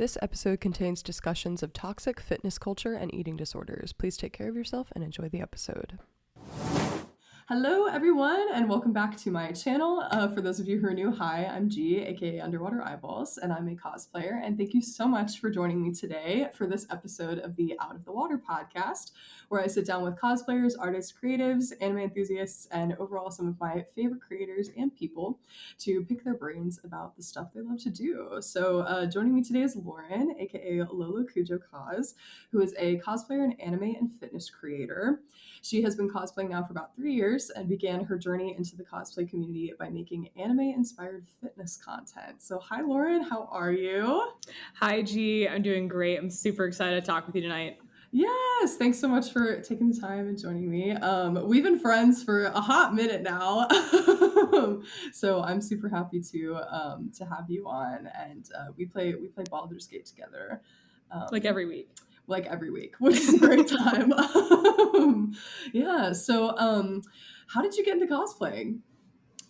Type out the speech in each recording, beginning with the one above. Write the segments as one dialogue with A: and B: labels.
A: This episode contains discussions of toxic fitness culture and eating disorders. Please take care of yourself and enjoy the episode. Hello, everyone, and welcome back to my channel. For those of you who are new, hi, I'm G, aka Underwater Eyeballs, and I'm a cosplayer. And thank you so much for joining me today for this episode of the Out of the Water podcast, where I sit down with cosplayers, artists, creatives, anime enthusiasts, and overall some of my favorite creators and people to pick their brains about the stuff they love to do. So joining me today is Lauren, aka LoloKujo.cos, who is a cosplayer and anime and fitness creator. She has been cosplaying now for about 3 years and began her journey into the cosplay community by making anime-inspired fitness content. So hi, Lauren. How are you?
B: Hi, G. I'm doing great. I'm super excited to talk with you tonight.
A: Yes, thanks so much for taking the time and joining me. We've been friends for a hot minute now, so I'm super happy to have you on. And we play Baldur's Gate together,
B: Like every week.
A: Which is a great time. Yeah. So, how did you get into cosplaying?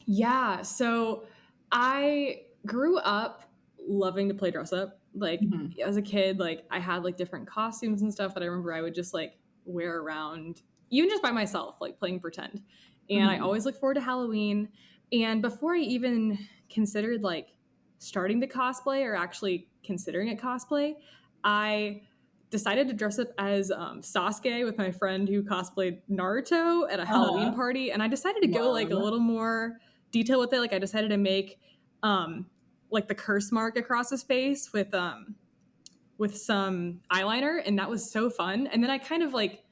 B: Yeah. So I grew up loving to play dress up. Like as a kid, like I had like different costumes and stuff that I remember I would just like wear around, even just by myself, like playing pretend. And I always look forward to Halloween. And before I even considered like starting to cosplay or actually considering it cosplay, I decided to dress up as Sasuke with my friend who cosplayed Naruto at a Halloween party. And I decided to go like a little more detail with it. Like I decided to make like the curse mark across his face with some eyeliner, and that was so fun. And then I kind of like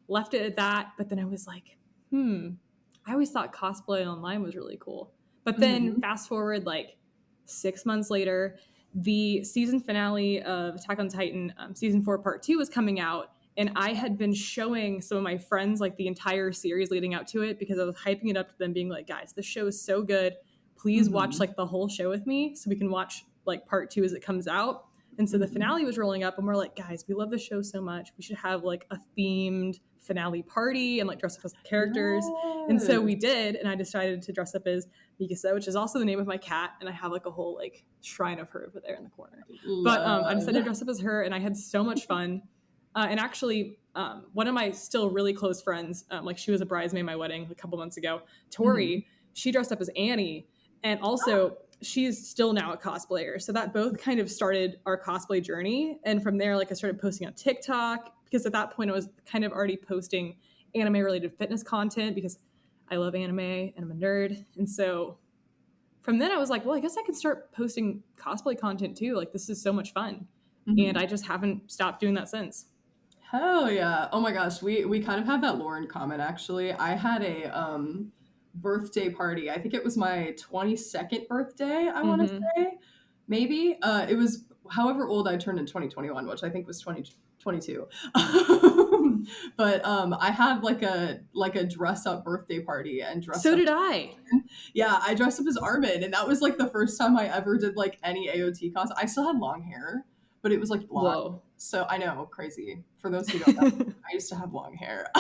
B: left it at that, but then I was like, I always thought cosplay online was really cool. But then fast forward like 6 months later, the season finale of Attack on Titan season 4 part 2 was coming out, and I had been showing some of my friends like the entire series leading out to it because I was hyping it up to them, being like, guys, this show is so good, please watch like the whole show with me so we can watch like part 2 as it comes out. And so the finale was rolling up, and we're like, guys, we love the show so much, we should have like a themed finale party and like dress up as the characters. And so we did, and I decided to dress up as Mikasa, which is also the name of my cat, and I have like a whole like shrine of her over there in the corner. But I decided to dress up as her, and I had so much fun. And actually, one of my still really close friends, like she was a bridesmaid at my wedding a couple months ago, Tori, she dressed up as Annie, and also she's still now a cosplayer. So that both kind of started our cosplay journey. And from there, like I started posting on TikTok, because at that point I was kind of already posting anime related fitness content because I love anime and I'm a nerd. And so from then I was like, well, I guess I can start posting cosplay content too. Like this is so much fun. And I just haven't stopped doing that since.
A: Hell yeah. Oh my gosh, we kind of have that Lauren comment actually. I had a birthday party. I think it was my 22nd birthday, I want to say. Maybe. It was however old I turned in 2021, which I think was 2022. But I had like a dress up birthday party and dressed
B: So
A: up.
B: did I.
A: Yeah, I dressed up as Armin, and that was like the first time I ever did like any AOT cos. I still had long hair, but it was like blonde.
B: Whoa.
A: So I know, crazy. For those who don't know, I used to have long hair.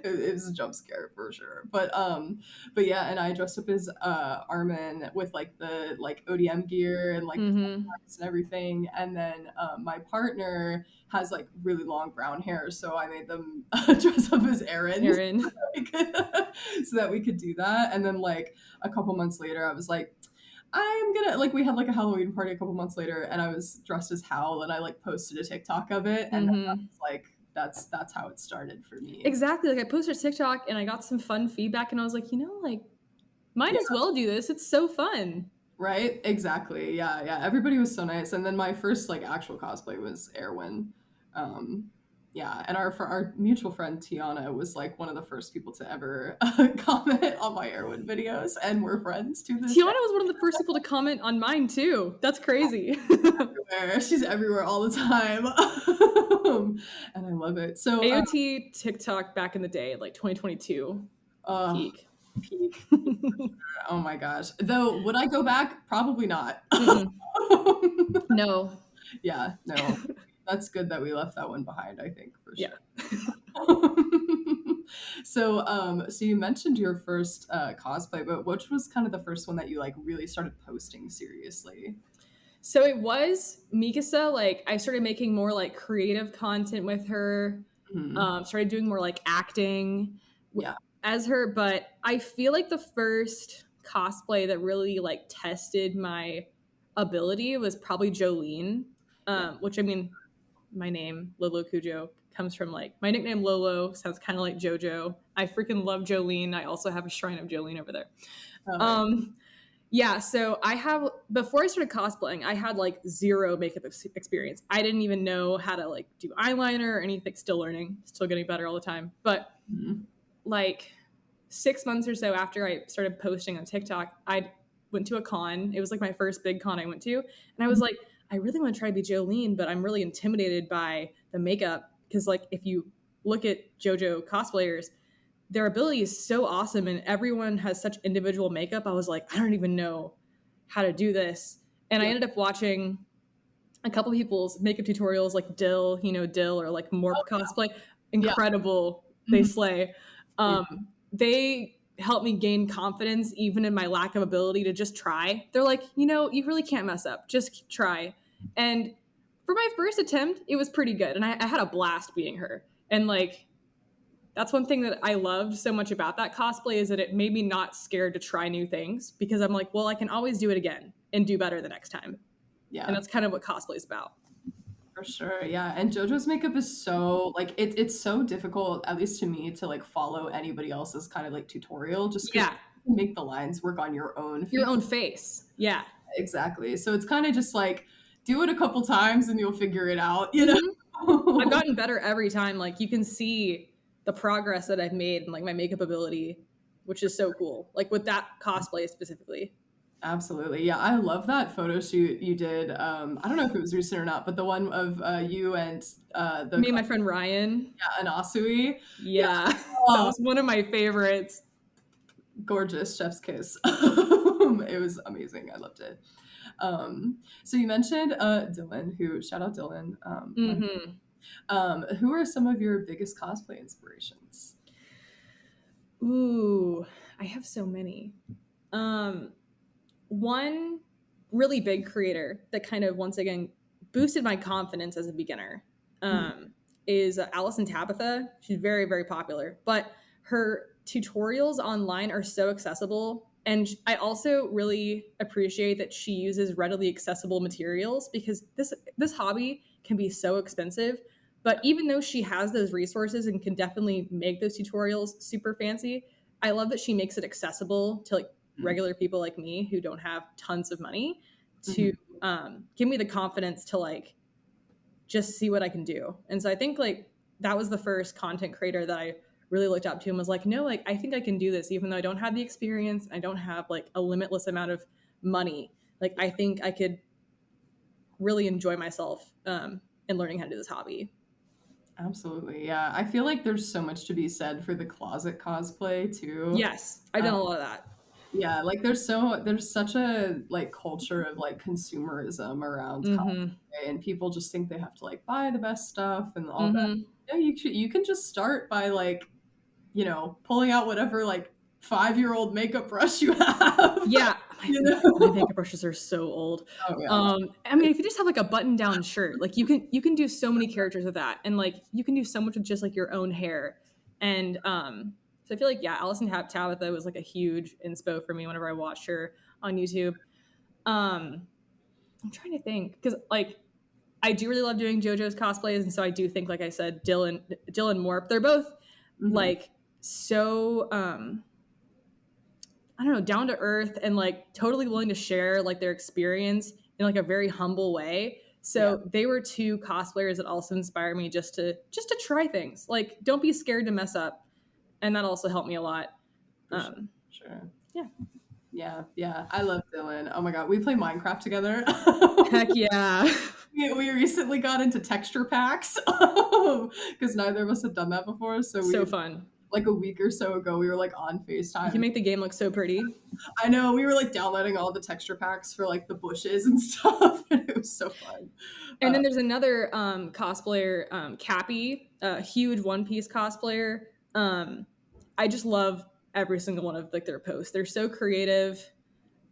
A: It was a jump scare for sure. But yeah, and I dressed up as Armin with like the like ODM gear and like and everything. And then my partner has like really long brown hair, so I made them dress up as Aaron. So that we could do that. And then like a couple months later, I was like, I'm gonna like we had like a Halloween party a couple months later, and I was dressed as Howl, and I like posted a TikTok of it, and then I was like, that's how it started for me.
B: Exactly. Like I posted a TikTok and I got some fun feedback, and I was like, like might as well do this. It's so fun.
A: Right? Exactly. Yeah. Everybody was so nice. And then my first like actual cosplay was Erwin. Yeah, and our mutual friend Tiana was like one of the first people to ever comment on my Erwin videos, and we're friends to this day.
B: Tiana was one of the first people to comment on mine too. That's crazy.
A: She's everywhere all the time. And I love it. So
B: AOT TikTok back in the day, like 2022, peak.
A: Oh my gosh. Though, would I go back? Probably not.
B: No.
A: Yeah, no. That's good that we left that one behind, I think, for sure.
B: Yeah.
A: So you mentioned your first cosplay, but which was kind of the first one that you like really started posting seriously?
B: So it was Mikasa. Like I started making more like creative content with her. Started doing more like acting
A: Yeah.
B: as her. But I feel like the first cosplay that really like tested my ability was probably Jolene. Which I mean, my name LoloKujo comes from like my nickname Lolo sounds kind of like JoJo. I freaking love Jolene. I also have a shrine of Jolene over there.
A: Oh,
B: Um, yeah, so I have before I started cosplaying, I had like zero makeup experience. I didn't even know how to like do eyeliner or anything. Still learning, still getting better all the time. But like 6 months or so after I started posting on TikTok, I went to a con. It was like my first big con I went to, and I was like, I really want to try to be Jolene, but I'm really intimidated by the makeup because like if you look at JoJo cosplayers, their ability is so awesome and everyone has such individual makeup. I was like, I don't even know how to do this. And I
A: yeah.
B: ended up watching a couple people's makeup tutorials like Dill, Dill or like Morp cosplay.
A: Yeah.
B: Incredible. They slay. They helped me gain confidence even in my lack of ability to just try. They're like, you really can't mess up. Just try. And for my first attempt, it was pretty good. And I had a blast being her. And like that's one thing that I loved so much about that cosplay is that it made me not scared to try new things because I'm like, well, I can always do it again and do better the next time. And
A: Yeah.
B: that's kind of what cosplay is about.
A: For sure, yeah. And JoJo's makeup is so like it's so difficult, at least to me, to like follow anybody else's kind of like tutorial just because
B: Yeah.
A: you can make the lines work on your own
B: Your
A: face.
B: own face. Yeah.
A: Exactly. So it's kind of just like do it a couple times and you'll figure it out,
B: I've gotten better every time. Like you can see the progress that I've made in like my makeup ability, which is so cool. Like with that cosplay specifically.
A: Absolutely. Yeah, I love that photo shoot you did. I don't know if it was recent or not, but the one of you and
B: Me and my friend Ryan.
A: yeah, and Asui. Yeah.
B: Yeah. That
A: Oh,
B: was one of my favorites.
A: gorgeous chef's kiss. It was amazing. I loved it. So you mentioned Dylan, who shout out Dylan. Who are some of your biggest cosplay inspirations?
B: Ooh, I have so many. Um, One really big creator that kind of once again boosted my confidence as a beginner is Allison Tabitha. She's very, very popular, but her tutorials online are so accessible. And I also really appreciate that she uses readily accessible materials because this hobby can be so expensive. But even though she has those resources and can definitely make those tutorials super fancy, I love that she makes it accessible to like regular people like me who don't have tons of money to
A: Mhm.
B: give me the confidence to like just see what I can do. And so I think like that was the first content creator that I really looked up to and was like, no, like I think I can do this even though I don't have the experience. I don't have like a limitless amount of money. Like I think I could really enjoy myself in learning how to do this hobby.
A: Absolutely. Yeah. I feel like there's so much to be said for the closet cosplay too.
B: Yes, I've
A: Uh,
B: done a lot of that.
A: yeah, like there's such a like culture of like consumerism around
B: Mm-hmm.
A: cosplay and people just think they have to like buy the best stuff and all that.
B: Mm-hmm.
A: Yeah, you can just start by like, pulling out whatever like 5-year-old makeup brush you have.
B: Yeah,
A: You
B: my
A: know?
B: makeup brushes are so old.
A: Oh yeah.
B: I mean, if you just have like a button-down shirt, like you can do so many characters with that, and like you can do so much with just like your own hair. And so I feel like yeah, Alison Tabitha was like a huge inspo for me whenever I watched her on YouTube. Um, I'm trying to think because like I do really love doing JoJo's cosplays, and so I do think, like I said, Dylan Morp, they're both
A: Mhm.
B: like so I don't know, down to earth and like totally willing to share like their experience in like a very humble way.
A: Yeah,
B: So they were two cosplayers that also inspired me just to try things. Like don't be scared to mess up, and that also helped me a lot.
A: for sure.
B: Um,
A: Sure.
B: yeah,
A: Yeah, yeah. I love Dylan. Oh my God, we play Minecraft together.
B: heck yeah,
A: We recently got into texture packs because neither of us had done that before. So
B: so
A: we
B: fun.
A: like a week or so ago we were like on
B: You can
A: FaceTime.
B: make the game look so pretty.
A: I know we were like downloading all the texture packs for like the bushes and stuff, and it was so fun.
B: And
A: Uh,
B: then there's another cosplayer, Cappy, a huge One Piece cosplayer. I just love every single one of like their posts. They're so creative.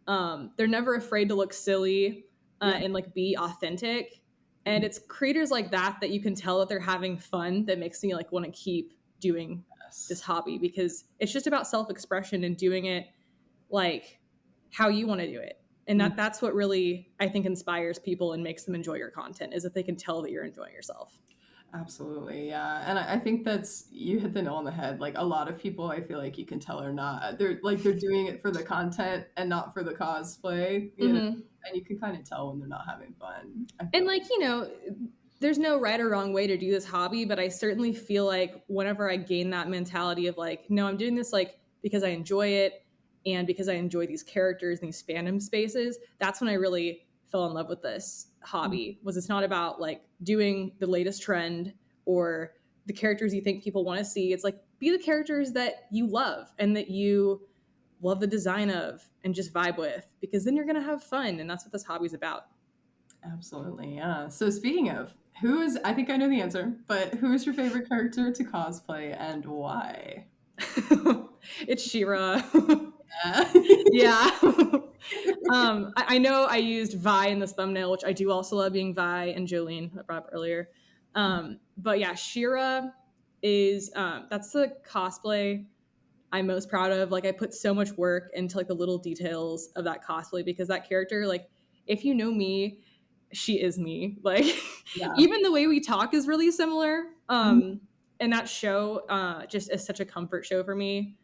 B: They're never afraid to look silly. and like be authentic. And it's creators like that you can tell that they're having fun, that makes me like want to keep doing this hobby, because it's just about self-expression and doing it like how you want to do it. And that's what really, I think, inspires people and makes them enjoy your content, is that they can tell that you're enjoying yourself.
A: Absolutely, yeah. And I think you hit the nail on the head. Like a lot of people, I feel like you can tell are not. They're doing it for the content and not for the cosplay, you know. And you can kind of tell when they're not having fun.
B: And like, there's no right or wrong way to do this hobby, but I certainly feel like whenever I gain that mentality of like, no, I'm doing this like because I enjoy it and because I enjoy these characters and these fandom spaces, that's when I really fell in love with this hobby. Was it's not about like doing the latest trend or the characters you think people want to see. It's like, be the characters that you love and that you love the design of and just vibe with, because then you're going to have fun. And that's what this hobby's about.
A: Absolutely, yeah. So speaking of, I think I know the answer, but who is your favorite character to cosplay and why?
B: It's She-Ra.
A: Yeah.
B: Yeah. I know I used Vi in this thumbnail, which I do also love being Vi and Jolene, I brought up earlier. But yeah, She-Ra is, that's the cosplay I'm most proud of. Like, I put so much work into like the little details of that cosplay, because that character, like, if you know me, she is me. Like,
A: Yeah.
B: even the way we talk is really similar. And that show just is such a comfort show for me.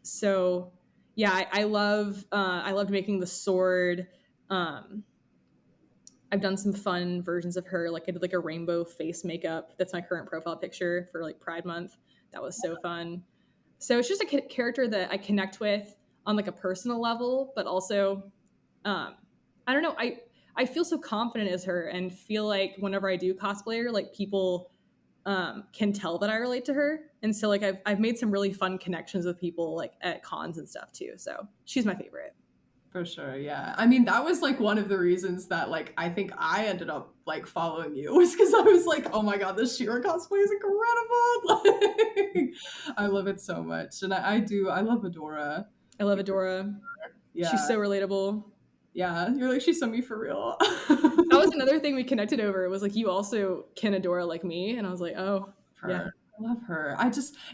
B: So yeah, I loved making the sword. I've done some fun versions of her. Like I did like a rainbow face makeup. That's my current profile picture for like Pride Month. That was so fun. So it's just a character that I connect with on like a personal level, but also, I don't know. I feel so confident as her, and feel like whenever I do cosplay her, like people can tell that I relate to her. And so like I've made some really fun connections with people like at cons and stuff too. So she's my favorite.
A: For sure, yeah. I mean, that was like one of the reasons that like I think I ended up like following you, was because I was like, oh my god, this She-Ra cosplay is incredible. Like, I love it so much, and I love Adora.
B: I love Adora.
A: Yeah,
B: She's so relatable.
A: yeah. You're like, she's so me for real.
B: That was another thing we connected over. It was like, you also can Adora like me, and I was like, oh yeah.
A: I love her.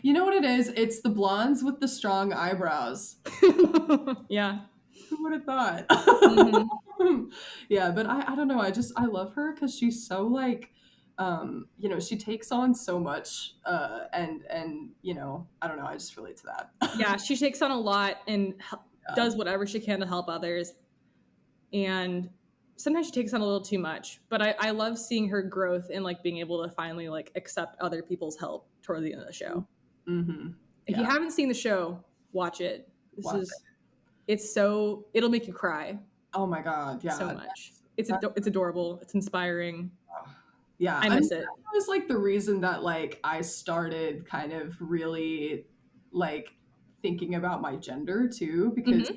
A: You know what it is? It's the blondes with the strong eyebrows.
B: Yeah.
A: Who would have thought?
B: Mm-hmm.
A: Yeah, but I don't know. I love her because she's so like, she takes on so much, and I don't know. I just relate to that.
B: Yeah, she takes on a lot and does whatever she can to help others, and sometimes she takes on a little too much. But I love seeing her growth and like being able to finally like accept other people's help toward the end of the show.
A: Mm-hmm.
B: If you haven't seen the show, watch it. It'll make you cry.
A: Oh my god, yeah.
B: So much. It's adorable. It's inspiring.
A: Yeah.
B: I miss it.
A: That was like the reason that like I started kind of really like thinking about my gender too, because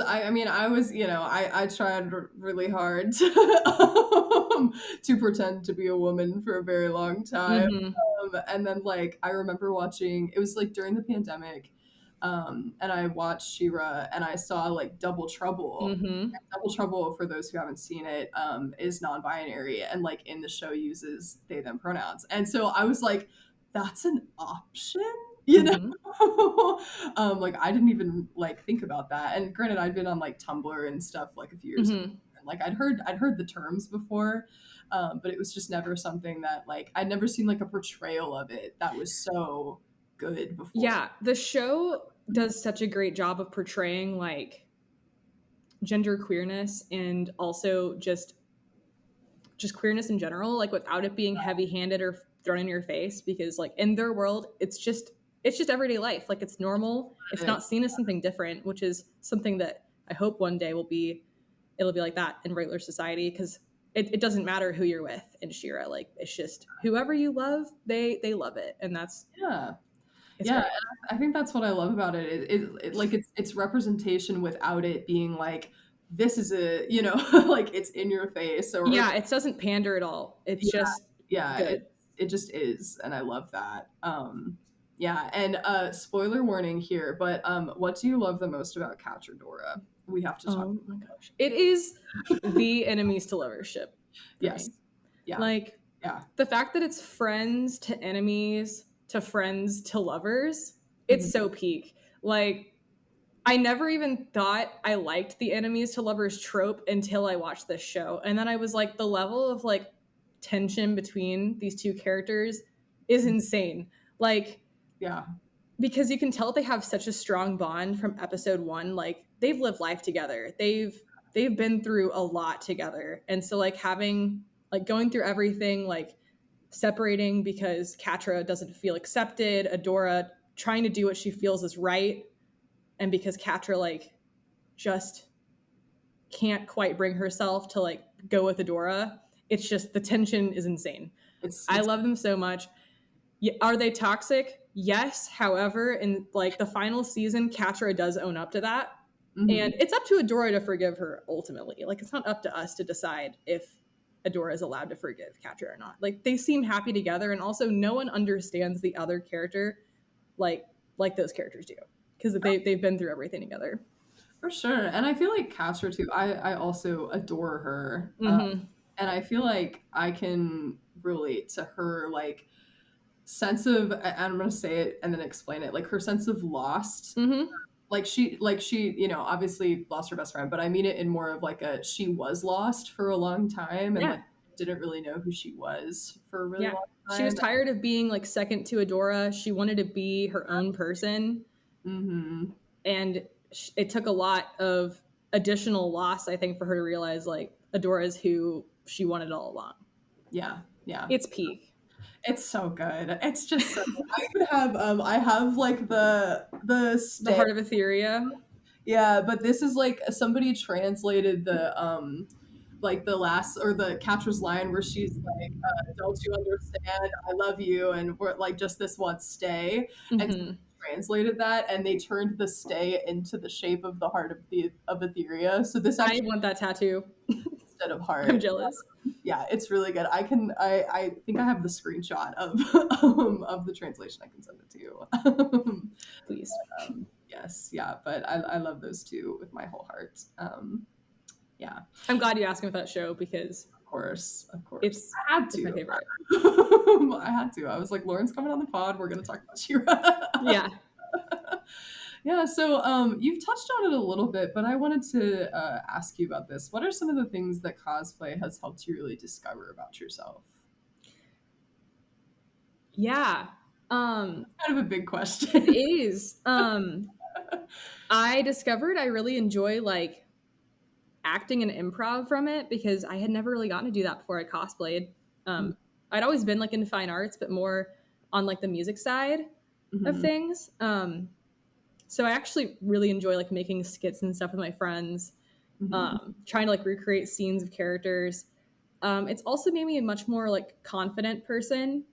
A: I mean I was I tried really hard to pretend to be a woman for a very long time, and then like I remember watching, it was like during the pandemic, and I watched She-Ra, and I saw like Double Trouble. Double Trouble, for those who haven't seen it, is non-binary, and like in the show uses they them pronouns, and so I was like, that's an option, like I didn't even like think about that. And granted, I'd been on like Tumblr and stuff like a few years ago, and like I'd heard the terms before, but it was just never something that like I'd never seen like a portrayal of it that was so good before.
B: Yeah, the show does such a great job of portraying like gender queerness, and also just queerness in general, like without it being heavy-handed or thrown in your face, because like in their world it's just everyday life. Like it's normal. It's not seen as something different, which is something that I hope one day it'll be like that in regular society, because it doesn't matter who you're with in She-Ra. Like it's just whoever you love, they love it, and that's
A: great. I think that's what I love about it. It like it's representation without it being like, this is a like it's in your face, or
B: it doesn't pander at all. It's just good.
A: It just is, and I love that. Yeah, and spoiler warning here, but what do you love the most about Catcherdora? We have to talk.
B: Oh my gosh. It is the enemies to lovers ship for
A: Yes.
B: me.
A: Yeah.
B: Like
A: Yeah.
B: the fact that it's friends to enemies to friends to lovers, it's
A: Mhm.
B: so peak. Like I never even thought I liked the enemies to lovers trope until I watched this show. And then I was like, the level of like tension between these two characters is insane. Like,
A: Yeah.
B: because you can tell they have such a strong bond from episode one. Like they've lived life together. They've been through a lot together. And so like having like going through everything, like separating because Katra doesn't feel accepted, Adora trying to do what she feels is right, and because Katra like just can't quite bring herself to like go with Adora. It's just the tension is insane. I
A: It's
B: love them so much. Are they toxic? Yes. However, in like the final season, Katra does own up to that. And
A: mhm.
B: it's up to Adora to forgive her ultimately. Like it's not up to us to decide if Adora is allowed to forgive Katra or not. Like they seem happy together, and also no one understands the other character like like those characters do because they've been through everything together.
A: For sure. And I feel like Castro too. I also adore her.
B: Mm-hmm.
A: And I feel like I can relate to her like sense of I'm gonna say it and then explain it. Like her sense of lost.
B: Mm-hmm.
A: Like she, obviously lost her best friend, but I mean it in more of like a she was lost for a long time and
B: Yeah.
A: like didn't really know who she was for a really
B: Yeah.
A: long
B: She was
A: time.
B: tired of being like second to Adora. She wanted to be her own person.
A: Mm-hmm.
B: And it took a lot of additional loss, I think, for her to realize like Adora is who she wanted all along.
A: Yeah, yeah.
B: It's peak.
A: It's so good. It's just so good. I even have I have like the
B: The
A: stay.
B: Heart of Etheria.
A: Yeah, but this is like somebody translated the like the last or the Catra's line where she's like, "Don't you understand? I love you," and we're like, "Just this one stay." And so
B: Mm-hmm.
A: they translated that, and they turned the stay into the shape of the heart of Etheria. So this
B: I
A: actually
B: want that tattoo.
A: instead of
B: I'm
A: heart.
B: jealous.
A: Yeah, it's really good. I think I have the screenshot of the translation. I can send it to you.
B: Please.
A: Yes, yeah, but I love those two with my whole heart. Yeah,
B: I'm glad you asked me about that show because
A: of course.
B: it's
A: I had
B: it's my
A: to.
B: favorite.
A: I had to. I was like, Lauren's coming on the pod. We're gonna talk about Shira.
B: Yeah.
A: Yeah, so you've touched on it a little bit, but I wanted to ask you about this. What are some of the things that cosplay has helped you really discover about yourself?
B: Yeah.
A: Kind of a big
B: It
A: question.
B: is. I discovered I really enjoy like acting and improv from it because I had never really gotten to do that before I cosplayed. Um, I'd always been like into fine arts, but more on like the music side of
A: Mhm.
B: things. So I actually really enjoy like making skits and stuff with my friends,
A: Mhm.
B: trying to like recreate scenes of characters. It's also made me a much more like confident person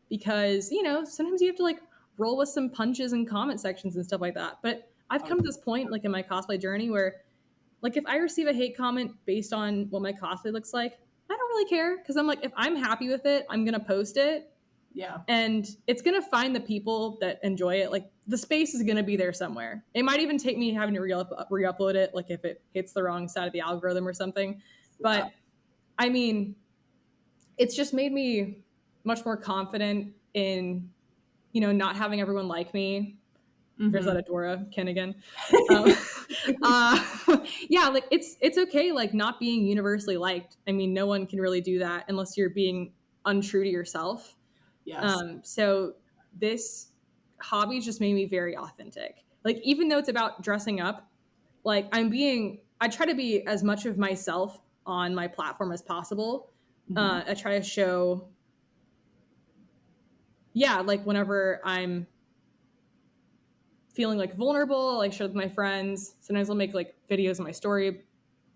B: because sometimes you have to like roll with some punches and comment sections and stuff like that. But I've come to this point like in my cosplay journey where like if I receive a hate comment based on what my cosplay looks like, I don't really care because I'm like if I'm happy with it, I'm gonna post it
A: Yeah.
B: and it's gonna find the people that enjoy it. Like the space is gonna be there somewhere. It might even take me having to re-upload it, like if it hits the wrong side of the algorithm or something.
A: Yeah.
B: But I mean, it's just made me much more confident in not having everyone like me. There's
A: Mhm.
B: that Adora Ken again. Um, uh, yeah, like it's okay, like not being universally liked. I mean, no one can really do that unless you're being untrue to yourself.
A: Yes.
B: So this hobby just made me very authentic. Like even though it's about dressing up, like I try to be as much of myself on my platform as possible.
A: Mhm.
B: I try to show, yeah, like whenever I'm feeling like vulnerable, like share with my friends. Sometimes I'll make like videos on my story.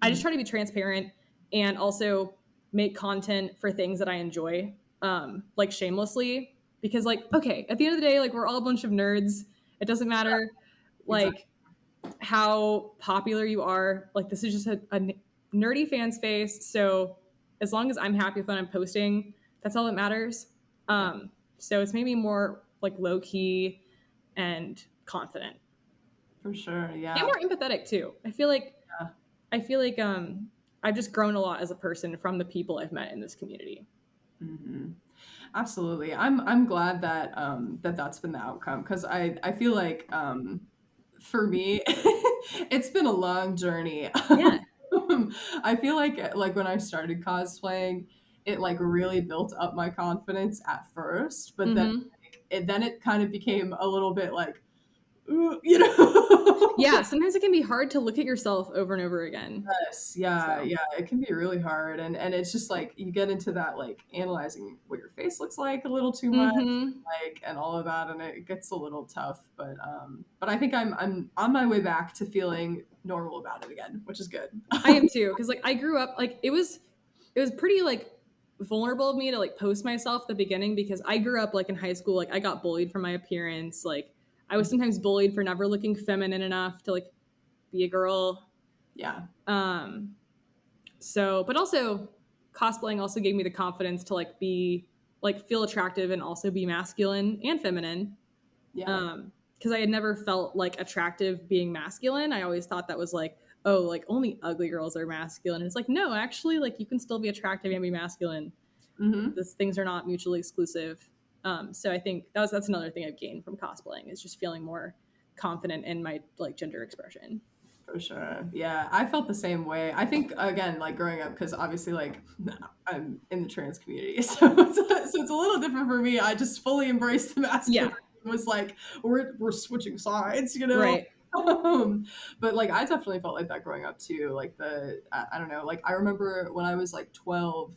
B: I just
A: Mhm.
B: try to be transparent and also make content for things that I enjoy, like shamelessly. Because like, okay, at the end of the day, like we're all a bunch of nerds. It doesn't matter
A: Exactly.
B: like how popular you are. Like this is just a nerdy fan's face. So as long as I'm happy with what I'm posting, that's all that matters.
A: Yeah.
B: So it's made me more like low key and confident.
A: For sure, yeah.
B: And more empathetic too. I feel like I've just grown a lot as a person from the people I've met in this community.
A: Mm-hmm. Absolutely. I'm glad that that's been the outcome, because I feel like for me it's been a long journey.
B: Yeah.
A: I feel like when I started cosplaying, it like really built up my confidence at first, but then
B: Mm-hmm.
A: it kind of became a little bit like, ooh, you know.
B: Yeah, sometimes it can be hard to look at yourself over and over again.
A: Yes, yeah,
B: So,
A: yeah, it can be really hard, and it's just like you get into that like analyzing what your face looks like a little too much,
B: mm-hmm.
A: like, and all of that, and it gets a little tough, but I think I'm on my way back to feeling normal about it again, which is good.
B: I am too, because like I grew up like it was pretty like vulnerable of me to like post myself at the beginning because I grew up like in high school, like I got bullied for my appearance, like I was sometimes bullied for never looking feminine enough to like be a girl.
A: Yeah,
B: Um, so, but also cosplaying also gave me the confidence to like be like feel attractive and also be masculine and feminine.
A: yeah.
B: Because I had never felt like attractive being masculine. I always thought that was like, oh, like only ugly girls are masculine. It's like, no, actually, like you can still be attractive and be masculine.
A: Mm-hmm.
B: These things are not mutually exclusive. So I think that's another thing I've gained from cosplaying is just feeling more confident in my like gender expression.
A: For sure. Yeah, I felt the same way. I think again, like growing up, because obviously, like I'm in the trans community, so it's a little different for me. I just fully embraced the masculine.
B: Yeah,
A: Was like we're switching sides, you know.
B: right.
A: But like I definitely felt like that growing up too. Like I don't know. Like I remember when I was like 12,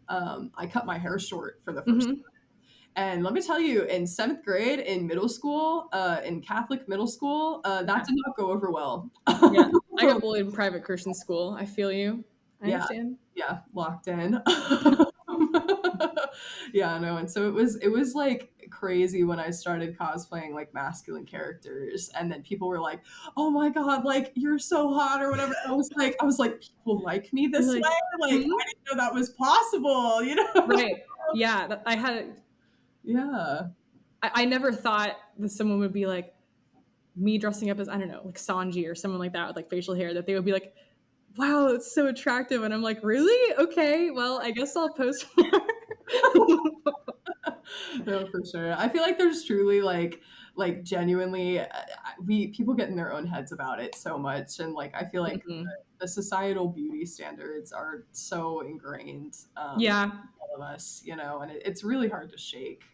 A: I cut my hair short for the first.
B: Mm-hmm.
A: And let me tell you, in seventh grade in middle school, in Catholic middle school, that
B: Yeah.
A: did not go over well.
B: Yeah. I got bullied in private Christian school. I feel you. I
A: Yeah,
B: understand.
A: yeah, locked in. Yeah, no, and so it was like crazy when I started cosplaying like masculine characters, and then people were like, "Oh my God, like you're so hot," or whatever. And I was like, people like me
B: You're
A: this
B: like,
A: way? Like
B: hmm?
A: I didn't know that was possible, you know?
B: Right. Yeah. I had
A: Yeah.
B: I never thought that someone would be like me dressing up as I don't know, like Sanji or someone like that with like facial hair that they would be like, "Wow, it's so attractive," and I'm like, "Really? Okay, well, I guess I'll post more."
A: No, for sure. I feel like there's truly like genuinely we people get in their own heads about it so much, and like I feel like
B: Mhm.
A: the societal beauty standards are so ingrained
B: Yeah,
A: all of us, you know, and it's really hard to shake.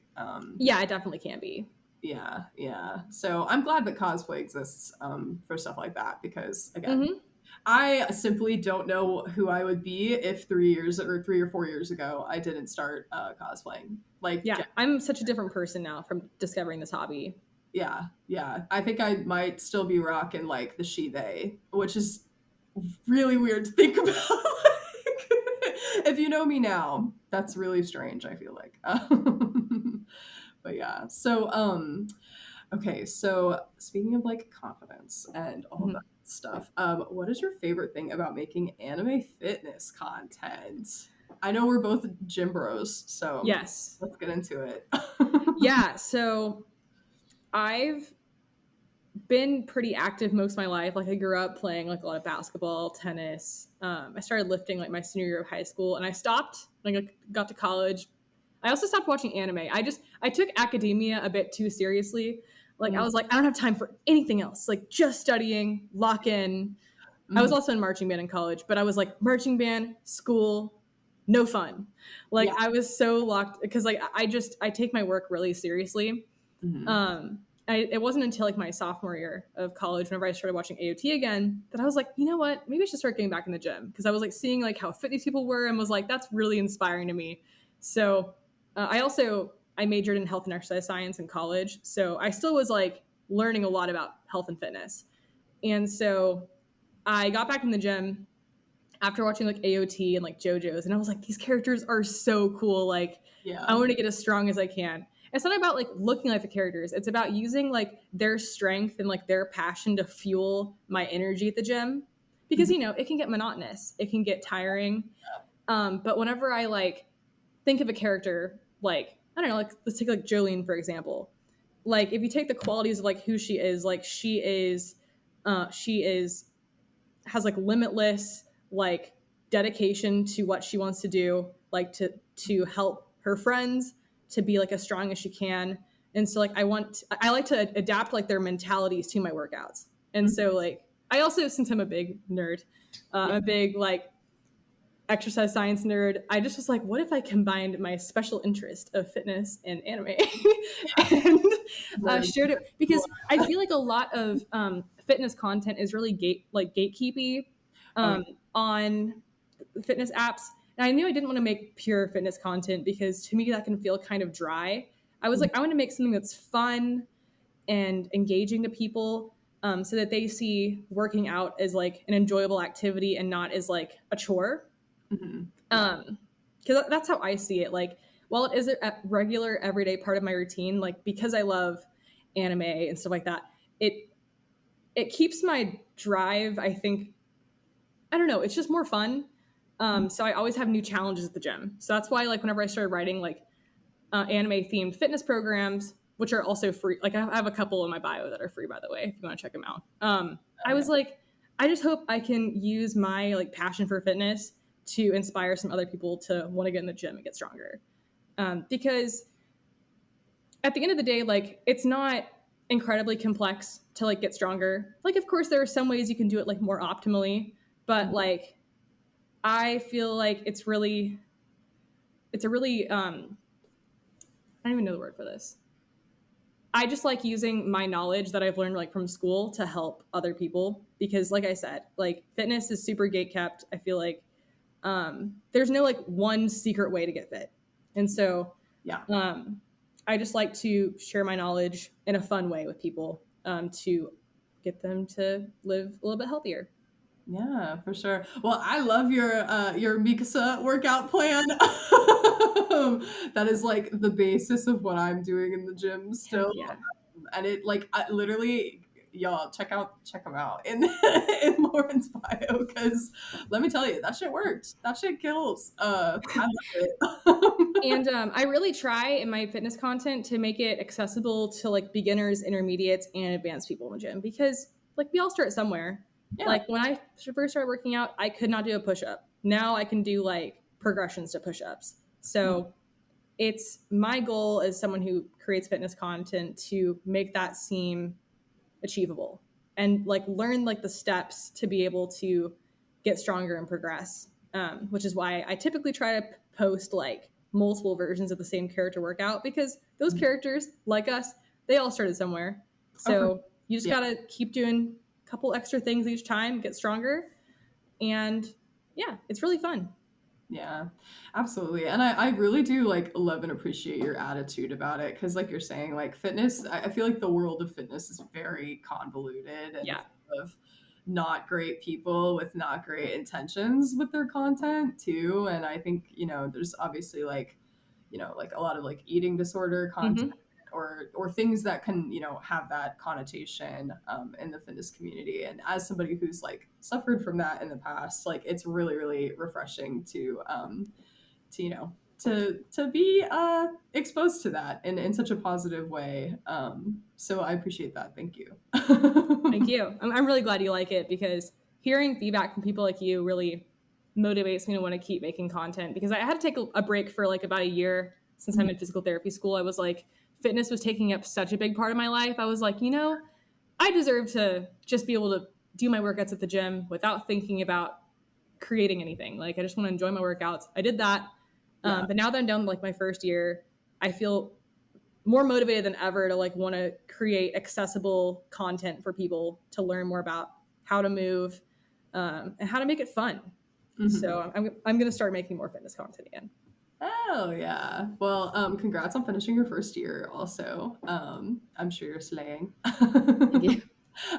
B: yeah, it definitely can be.
A: Yeah, yeah. So I'm glad that cosplay exists for stuff like that, because again,
B: Hmm.
A: I simply don't know who I would be if 3 years or 3 or 4 years ago I didn't start cosplaying. Like,
B: Yeah, I'm such a different person now from discovering this hobby.
A: yeah, yeah. I think I might still be rocking like the she they, which is really weird to think about. Like, if you know me now, that's really strange, I feel like. But yeah. So okay, so speaking of like confidence and all of that
B: Mhm.
A: stuff, what is your favorite thing about making anime fitness content? I know we're both gym bros, so
B: Yes.
A: let's get into it.
B: Yeah, so I've been pretty active most of my life. Like I grew up playing like a lot of basketball, tennis. I started lifting like my senior year of high school, and I stopped when I got to college. I also stopped watching anime. I took academia a bit too seriously. Like I was like, I don't have time for anything else. Like just studying, lock in. I was
A: Mhm.
B: also in marching band in college, but I was like marching band, school, no fun. Like
A: Yeah.
B: I was so locked because like I take my work really seriously.
A: Mhm.
B: It wasn't until like my sophomore year of college, whenever I started watching AOT again, that I was like, you know what? Maybe I should start getting back in the gym because I was like seeing like how fit these people were and was like, that's really inspiring to me. So I majored in health and exercise science in college, so I still was like learning a lot about health and fitness. And so I got back in the gym after watching like AOT and like JoJo's, and I was like, these characters are so cool. Like, I
A: Yeah.
B: want to get as strong as I can. It's not about like looking like the characters. It's about using like their strength and like their passion to fuel my energy at the gym. Because
A: Mhm.
B: you know, it can get monotonous. It can get tiring. But whenever I like think of a character, like I don't know, like let's take like Jolene for example. like if you take the qualities of like who she is, like she is has like limitless like dedication to what she wants to do, like to help her friends to be like as strong as she can. And so like I like to adapt like their mentalities to my workouts. And so like I also, since I'm a big nerd, I'm a big like exercise science nerd, I just was like, what if I combined my special interest of fitness and anime and shared it? Because I feel like a lot of fitness content is really gatekeepy on fitness apps. And I knew I didn't want to make pure fitness content because to me that can feel kind of dry. I was like, I want to make something that's fun and engaging to people, so that they see working out as like an enjoyable activity and not as like a chore. Because that's how I see it. Like, while it is a regular everyday part of my routine, like because I love anime and stuff like that, it keeps my drive. I think, I don't know, it's just more fun. So I always have new challenges at the gym. So that's why like whenever I started writing like anime themed fitness programs, which are also free, like I have a couple in my bio that are free, by the way, if you want to check them out. I was like, I just hope I can use my like passion for fitness to inspire some other people to want to get in the gym and get stronger. Because at the end of the day, like it's not incredibly complex to like get stronger. Like, of course, there are some ways you can do it like more optimally, but like I feel like it's a really I don't even know the word for this. I just like using my knowledge that I've learned like from school to help other people because like I said, like fitness is super gatekept. I feel like there's no like one secret way to get fit. And so I just like to share my knowledge in a fun way with people, to get them to live a little bit healthier.
A: Yeah, for sure. Well, I love your Mikasa workout plan. That is like the basis of what I'm doing in the gym
B: Heck
A: still.
B: yeah.
A: And it like I, literally, y'all check them out in in Lauren's bio because let me tell you, that shit worked. That shit kills. I love it.
B: And I really try in my fitness content to make it accessible to like beginners, intermediates, and advanced people in the gym because like we all start somewhere.
A: Yeah.
B: Like when I first started working out, I could not do a push up. Now I can do like progressions to push ups. So it's my goal as someone who creates fitness content to make that seem achievable and like learn like the steps to be able to get stronger and progress, which is why I typically try to post like multiple versions of the same character workout because those characters like us, they all started somewhere. So you just gotta keep doing a couple extra things each time, get stronger, and yeah, it's really fun.
A: Yeah, absolutely. And I really do like love and appreciate your attitude about it. Cause like you're saying, like fitness, I feel like the world of fitness is very convoluted and
B: Yeah.
A: full of not great people with not great intentions with their content too. And I think, there's obviously like, like a lot of like eating disorder content or things that can, have that connotation in the fitness community. And as somebody who's like suffered from that in the past, like it's really, really refreshing to be exposed to that in such a positive way. So I appreciate that. Thank you.
B: Thank you. I'm really glad you like it because hearing feedback from people like you really motivates me to want to keep making content because I had to take a break for like about a year since I'm in physical therapy school. I was like, fitness was taking up such a big part of my life. I was like, I deserve to just be able to do my workouts at the gym without thinking about creating anything. Like, I just want to enjoy my workouts. I did that. But now that I'm done like my first year, I feel more motivated than ever to like want to create accessible content for people to learn more about how to move, and how to make it fun. So I'm going to start making more fitness content again.
A: Oh yeah. Well, congrats on finishing your first year also. I'm sure you're slaying.
B: Thank you.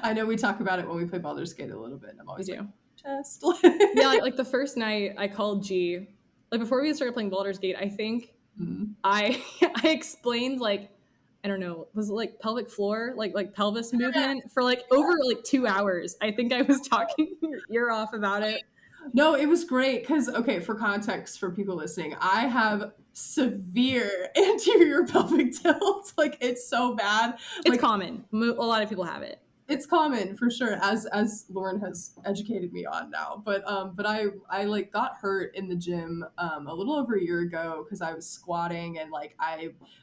A: I know we talk about it when we play Baldur's Gate a little bit, and I'm
B: We
A: always like,
B: do.
A: chest.
B: Yeah, like the first night I called G, like before we started playing Baldur's Gate, I think I I explained like, I don't know, was it like pelvic floor, like pelvis movement for like over like 2 hours. I think I was talking your ear off about it.
A: No, it was great because, okay, for context for people listening, I have severe anterior pelvic tilt. Like, it's so bad.
B: It's
A: Like,
B: common. A lot of people have it.
A: it's common for sure, as Lauren has educated me on now. But I like got hurt in the gym a little over a year ago because I was squatting and like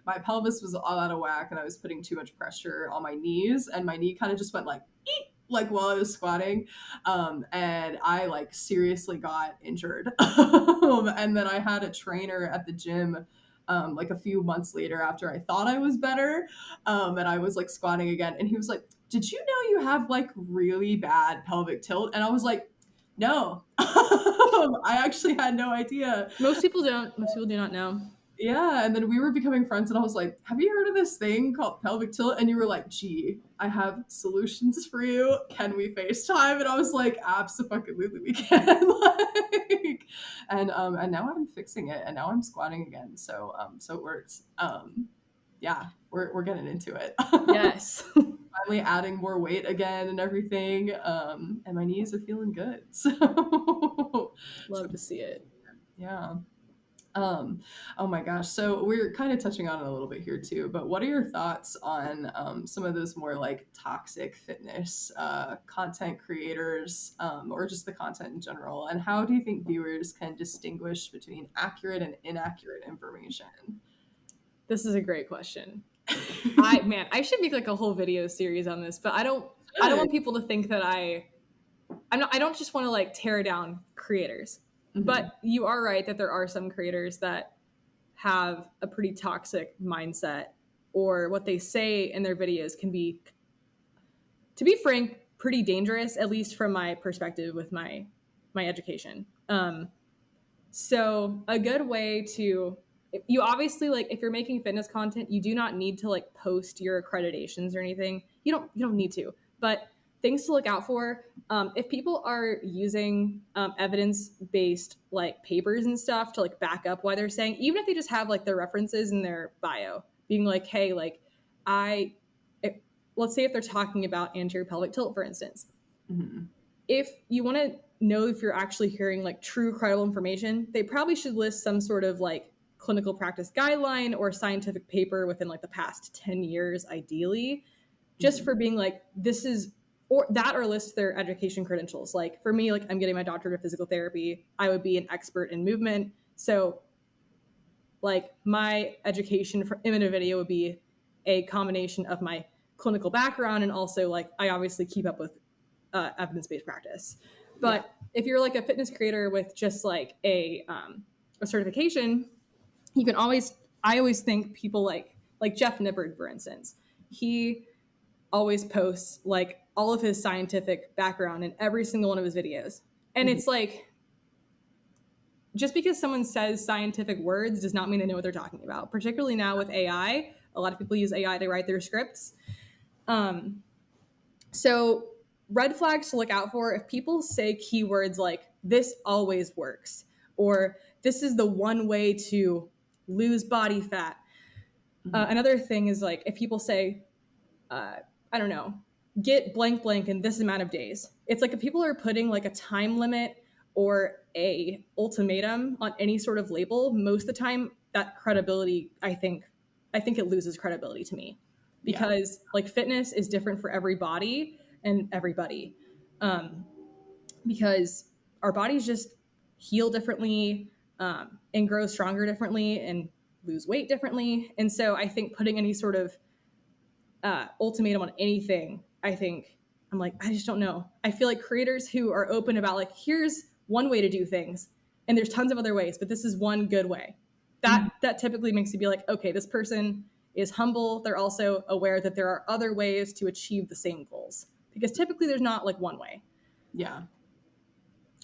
A: my pelvis was all out of whack and I was putting too much pressure on my knees and my knee kind of just went like eek, like while I was squatting, and I like seriously got injured. And then I had a trainer at the gym like a few months later after I thought I was better, and I was like squatting again, and he was like, "Did you know you have like really bad pelvic tilt?" And I was like, "No, I actually had no idea."
B: Most people don't. Most people do not know.
A: Yeah, and then we were becoming friends, and I was like, "Have you heard of this thing called pelvic tilt?" And you were like, "Gee, I have solutions for you. Can we FaceTime?" And I was like, "Absolutely, we can." Like, and now I'm fixing it, and now I'm squatting again. So it works. Yeah, we're getting into it.
B: Yes.
A: Finally adding more weight again and everything. And my knees are feeling good. So
B: Love to see it.
A: yeah. Um, oh my gosh. So we're kind of touching on it a little bit here too, but what are your thoughts on some of those more like toxic fitness content creators, or just the content in general? And how do you think viewers can distinguish between accurate and inaccurate information?
B: This is a great question. I should make like a whole video series on this, but I don't
A: Good.
B: want people to think that I don't just want to like tear down creators.
A: Mhm.
B: But you are right that there are some creators that have a pretty toxic mindset, or what they say in their videos can be, to be frank, pretty dangerous, at least from my perspective with my education. So a good way to, you obviously, like, if you're making fitness content, you do not need to like post your accreditations or anything. You don't need to, but things to look out for. If people are using evidence-based like papers and stuff to like back up why they're saying, even if they just have like their references in their bio, being like, hey, like I, if, let's say if they're talking about anterior pelvic tilt, for instance,
A: Mhm.
B: if you want to know if you're actually hearing like true credible information, they probably should list some sort of like clinical practice guideline or scientific paper within like the past 10 years, ideally, just
A: Mhm.
B: for being like, this is, or that, or list their education credentials. Like for me, like I'm getting my doctorate of physical therapy. I would be an expert in movement. So like my education for, in a video would be a combination of my clinical background and also like I obviously keep up with evidence-based practice.
A: Yeah.
B: But if you're like a fitness creator with just like a certification, you can always, I always think people like Jeff Nippard, for instance, he always posts like all of his scientific background in every single one of his videos. And
A: Mhm.
B: it's like, just because someone says scientific words does not mean they know what they're talking about, particularly now with AI. A lot of people use AI to write their scripts. Um, so, red flags to look out for: if people say keywords like this always works, or this is the one way to lose body fat.
A: Mhm.
B: Another thing is like if people say, uh, I don't know, get blank blank in this amount of days. It's like if people are putting like a time limit or a ultimatum on any sort of label, most of the time that credibility, I think it loses credibility to me,
A: Yeah.
B: because like fitness is different for every body and everybody, um, because our bodies just heal differently, and grow stronger differently and lose weight differently. And so I think putting any sort of ultimatum on anything, I think I'm like, I just don't know. I feel like creators who are open about like, here's one way to do things, and there's tons of other ways, but this is one good way.
A: Mhm.
B: That typically makes you be like, okay, this person is humble. They're also aware that there are other ways to achieve the same goals, because typically there's not like one way.
A: Yeah.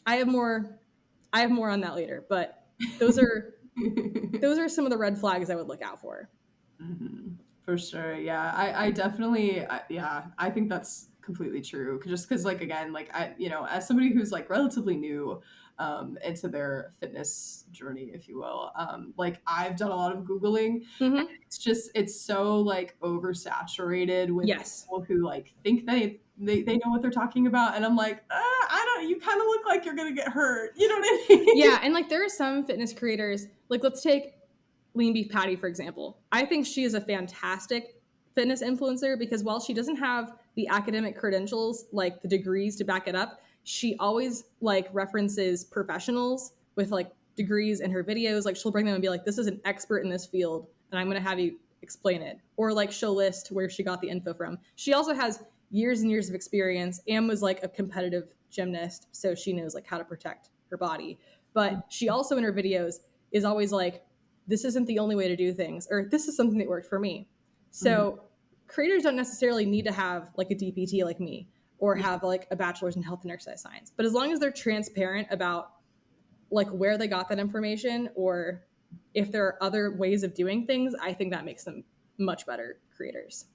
B: I have more I have more on that later, but those are those are some of the red flags I would look out for.
A: Mhm. For sure. Yeah. I definitely, yeah, I think that's completely true. Just because, like, again, like, as somebody who's like relatively new into their fitness journey, if you will, like, I've done a lot of Googling. And
B: Mm-hmm.
A: it's so like oversaturated with
B: Yes.
A: people who like think they know what they're talking about. And I'm like, I you kind of look like you're gonna get hurt. You know what I mean?
B: Yeah, and like there are some fitness creators, like let's take Lean Beef Patty, for example. I think she is a fantastic fitness influencer because while she doesn't have the academic credentials, like the degrees to back it up, she always like references professionals with like degrees in her videos. Like she'll bring them and be like, this is an expert in this field, and I'm going to have you explain it. Or like she'll list where she got the info from. She also has years and years of experience and was like a competitive gymnast, so she knows like how to protect her body. But she also in her videos is always like, this isn't the only way to do things, or this is something that worked for me. So creators don't necessarily need to have like a DPT like me or have like a bachelor's in health and exercise science. But as long as they're transparent about like where they got that information or if there are other ways of doing things, I think that makes them much better creators.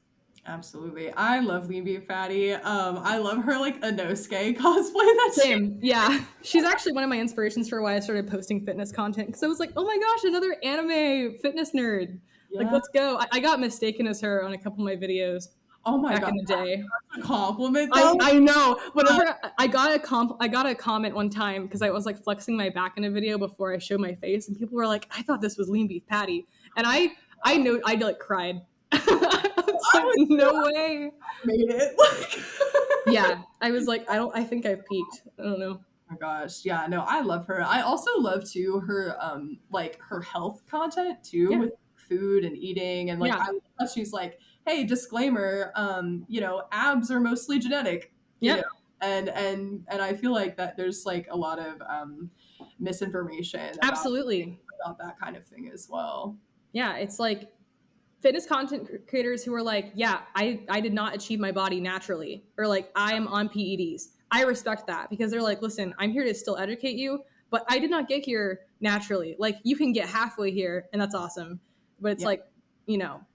A: Absolutely. I love Lean Beef Fatty. I love her like Inosuke cosplay that
B: Same. Yeah. She's actually one of my inspirations for why I started posting fitness content. Because I was like, oh my gosh, another anime fitness nerd. Like,
A: Yeah.
B: let's go. I got mistaken as her on a couple of my videos
A: Oh my
B: back
A: god,
B: in the day.
A: that's a compliment though.
B: I know. Whenever I got a comment one time because I was like flexing my back in a video before I showed my face, and people were like, I thought this was Lean Beef Patty. And I know I like cried. I was like, no way.
A: Made it.
B: Yeah. I was like, I think I've peaked. I don't know.
A: My gosh, yeah, no, I love her. I also love too her like her health content too, with food and eating, and like I love how she's like, hey, disclaimer, abs are mostly genetic, you know, and I feel like that there's like a lot of misinformation about that kind of thing as well.
B: Yeah, it's like fitness content creators who are like, yeah, I did not achieve my body naturally, or like I am on PEDs. I respect that because they're like, listen, I'm here to still educate you, but I did not get here naturally. Like you can get halfway here and that's awesome. But it's like,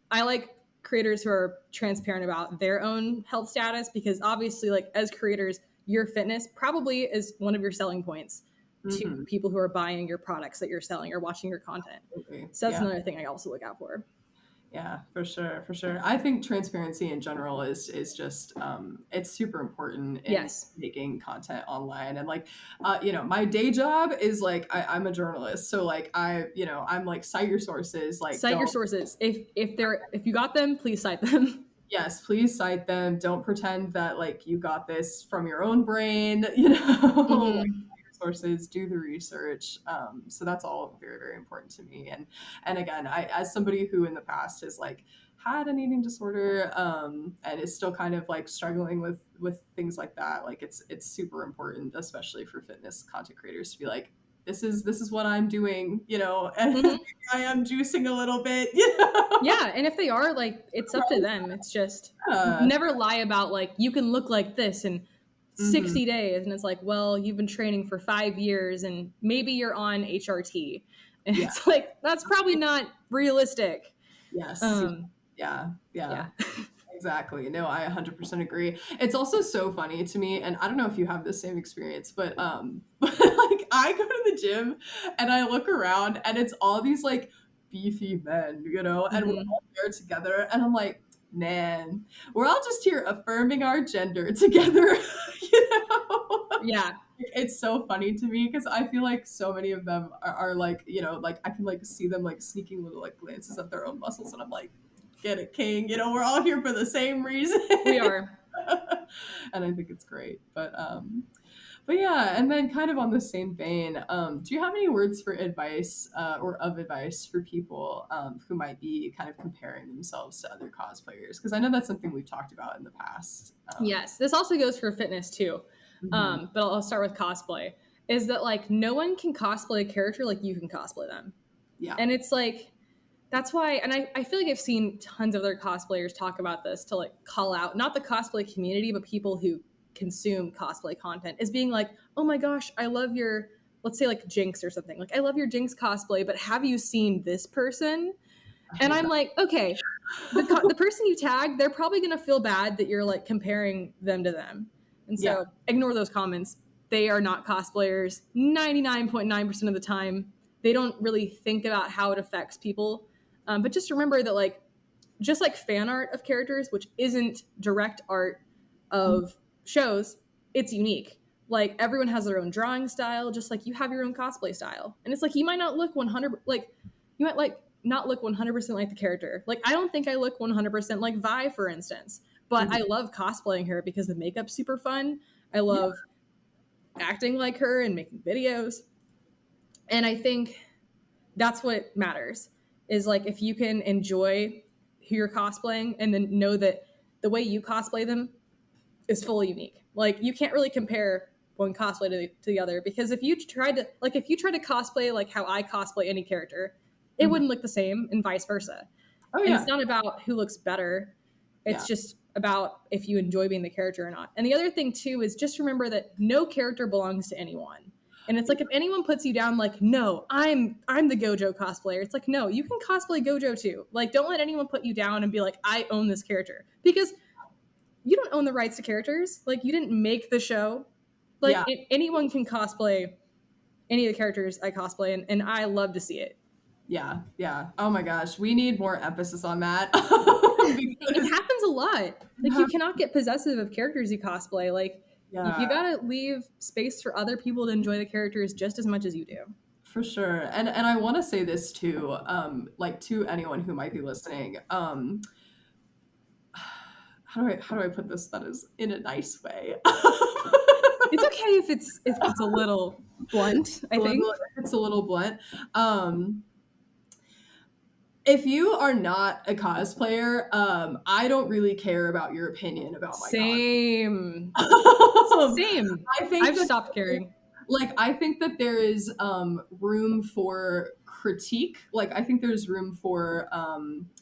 B: I like creators who are transparent about their own health status because obviously like as creators, your fitness probably is one of your selling points to people who are buying your products that you're selling or watching your content. So that's another thing I also look out for.
A: Yeah, for sure, for sure. I think transparency in general is just it's super important in making content online. And like my day job is like I'm a journalist, so like I'm like cite your sources, like
B: cite your sources. If you got them, please cite them.
A: Yes, please cite them. Don't pretend that like you got this from your own brain, like, sources, do the research. So that's all very, very important to me. And again, I as somebody who in the past has like had an eating disorder and is still kind of like struggling with things like that, like it's super important, especially for fitness content creators, to be like, this is what I'm doing, and I am juicing a little bit,
B: Yeah, and if they are, like, it's up to them. It's just never lie about like you can look like this in 60 days, and it's like, well, you've been training for 5 years, and maybe you're on HRT, and it's like that's probably not realistic.
A: Yes. Yeah. Exactly. No, I 100% agree. It's also so funny to me, and I don't know if you have the same experience, but like I go to the gym and I look around and it's all these like beefy men, and we're all there together, and I'm like, man, we're all just here affirming our gender together,
B: Yeah.
A: It's so funny to me because I feel like so many of them are like, like I can like see them like sneaking little like glances at their own muscles, and I'm like, get it, king. We're all here for the same reason.
B: We are.
A: And I think it's great. But yeah, and then kind of on the same vein, do you have any words for advice or of advice for people who might be kind of comparing themselves to other cosplayers? Because I know that's something we've talked about in the past.
B: Yes, this also goes for fitness too. But I'll start with cosplay. Is that like no one can cosplay a character like you can cosplay them.
A: Yeah.
B: And it's like, that's why, and I feel like I've seen tons of other cosplayers talk about this to like call out, not the cosplay community, but people who consume cosplay content as being like, oh my gosh, I love your, let's say like Jinx or something. Like, I love your Jinx cosplay, but have you seen this person? And I'm like, okay, the person you tag, they're probably going to feel bad that you're like comparing them to them. And so ignore those comments. They are not cosplayers 99.9% of the time. They don't really think about how it affects people. But just remember that like, just like fan art of characters, which isn't direct art of shows, it's unique. like everyone has their own drawing style, just like you have your own cosplay style. And it's like you might not look 100 like you might like not look 100% like the character. Like I don't think I look 100% like Vi, for instance, but I love cosplaying her because the makeup's super fun. I love acting like her and making videos. And I think that's what matters, is like if you can enjoy who you're cosplaying and then know that the way you cosplay them is fully unique. Like you can't really compare one cosplay to the other, because if you try to cosplay like how I cosplay any character, it wouldn't look the same, and vice versa.
A: Oh
B: And
A: yeah.
B: it's not about who looks better. It's just about if you enjoy being the character or not. And the other thing too is just remember that no character belongs to anyone. And it's like if anyone puts you down like, no, I'm the Gojo cosplayer. It's like, no, you can cosplay Gojo too. Like don't let anyone put you down and be like, I own this character. Because you don't own the rights to characters. Like you didn't make the show. Like anyone can cosplay any of the characters I cosplay, and I love to see it.
A: Yeah. Oh my gosh, we need more emphasis on that.
B: It happens a lot. Like you cannot get possessive of characters you cosplay. Like you gotta leave space for other people to enjoy the characters just as much as you do.
A: For sure. And I want to say this too, like to anyone who might be listening. How do I put this that is in a nice way?
B: It's okay if it's a little blunt, I think.
A: It's a little blunt. If you are not a cosplayer, I don't really care about your opinion about my
B: Same. Same.
A: I think
B: I've stopped caring.
A: Like, I think that there is room for critique. Like, I think there's room for,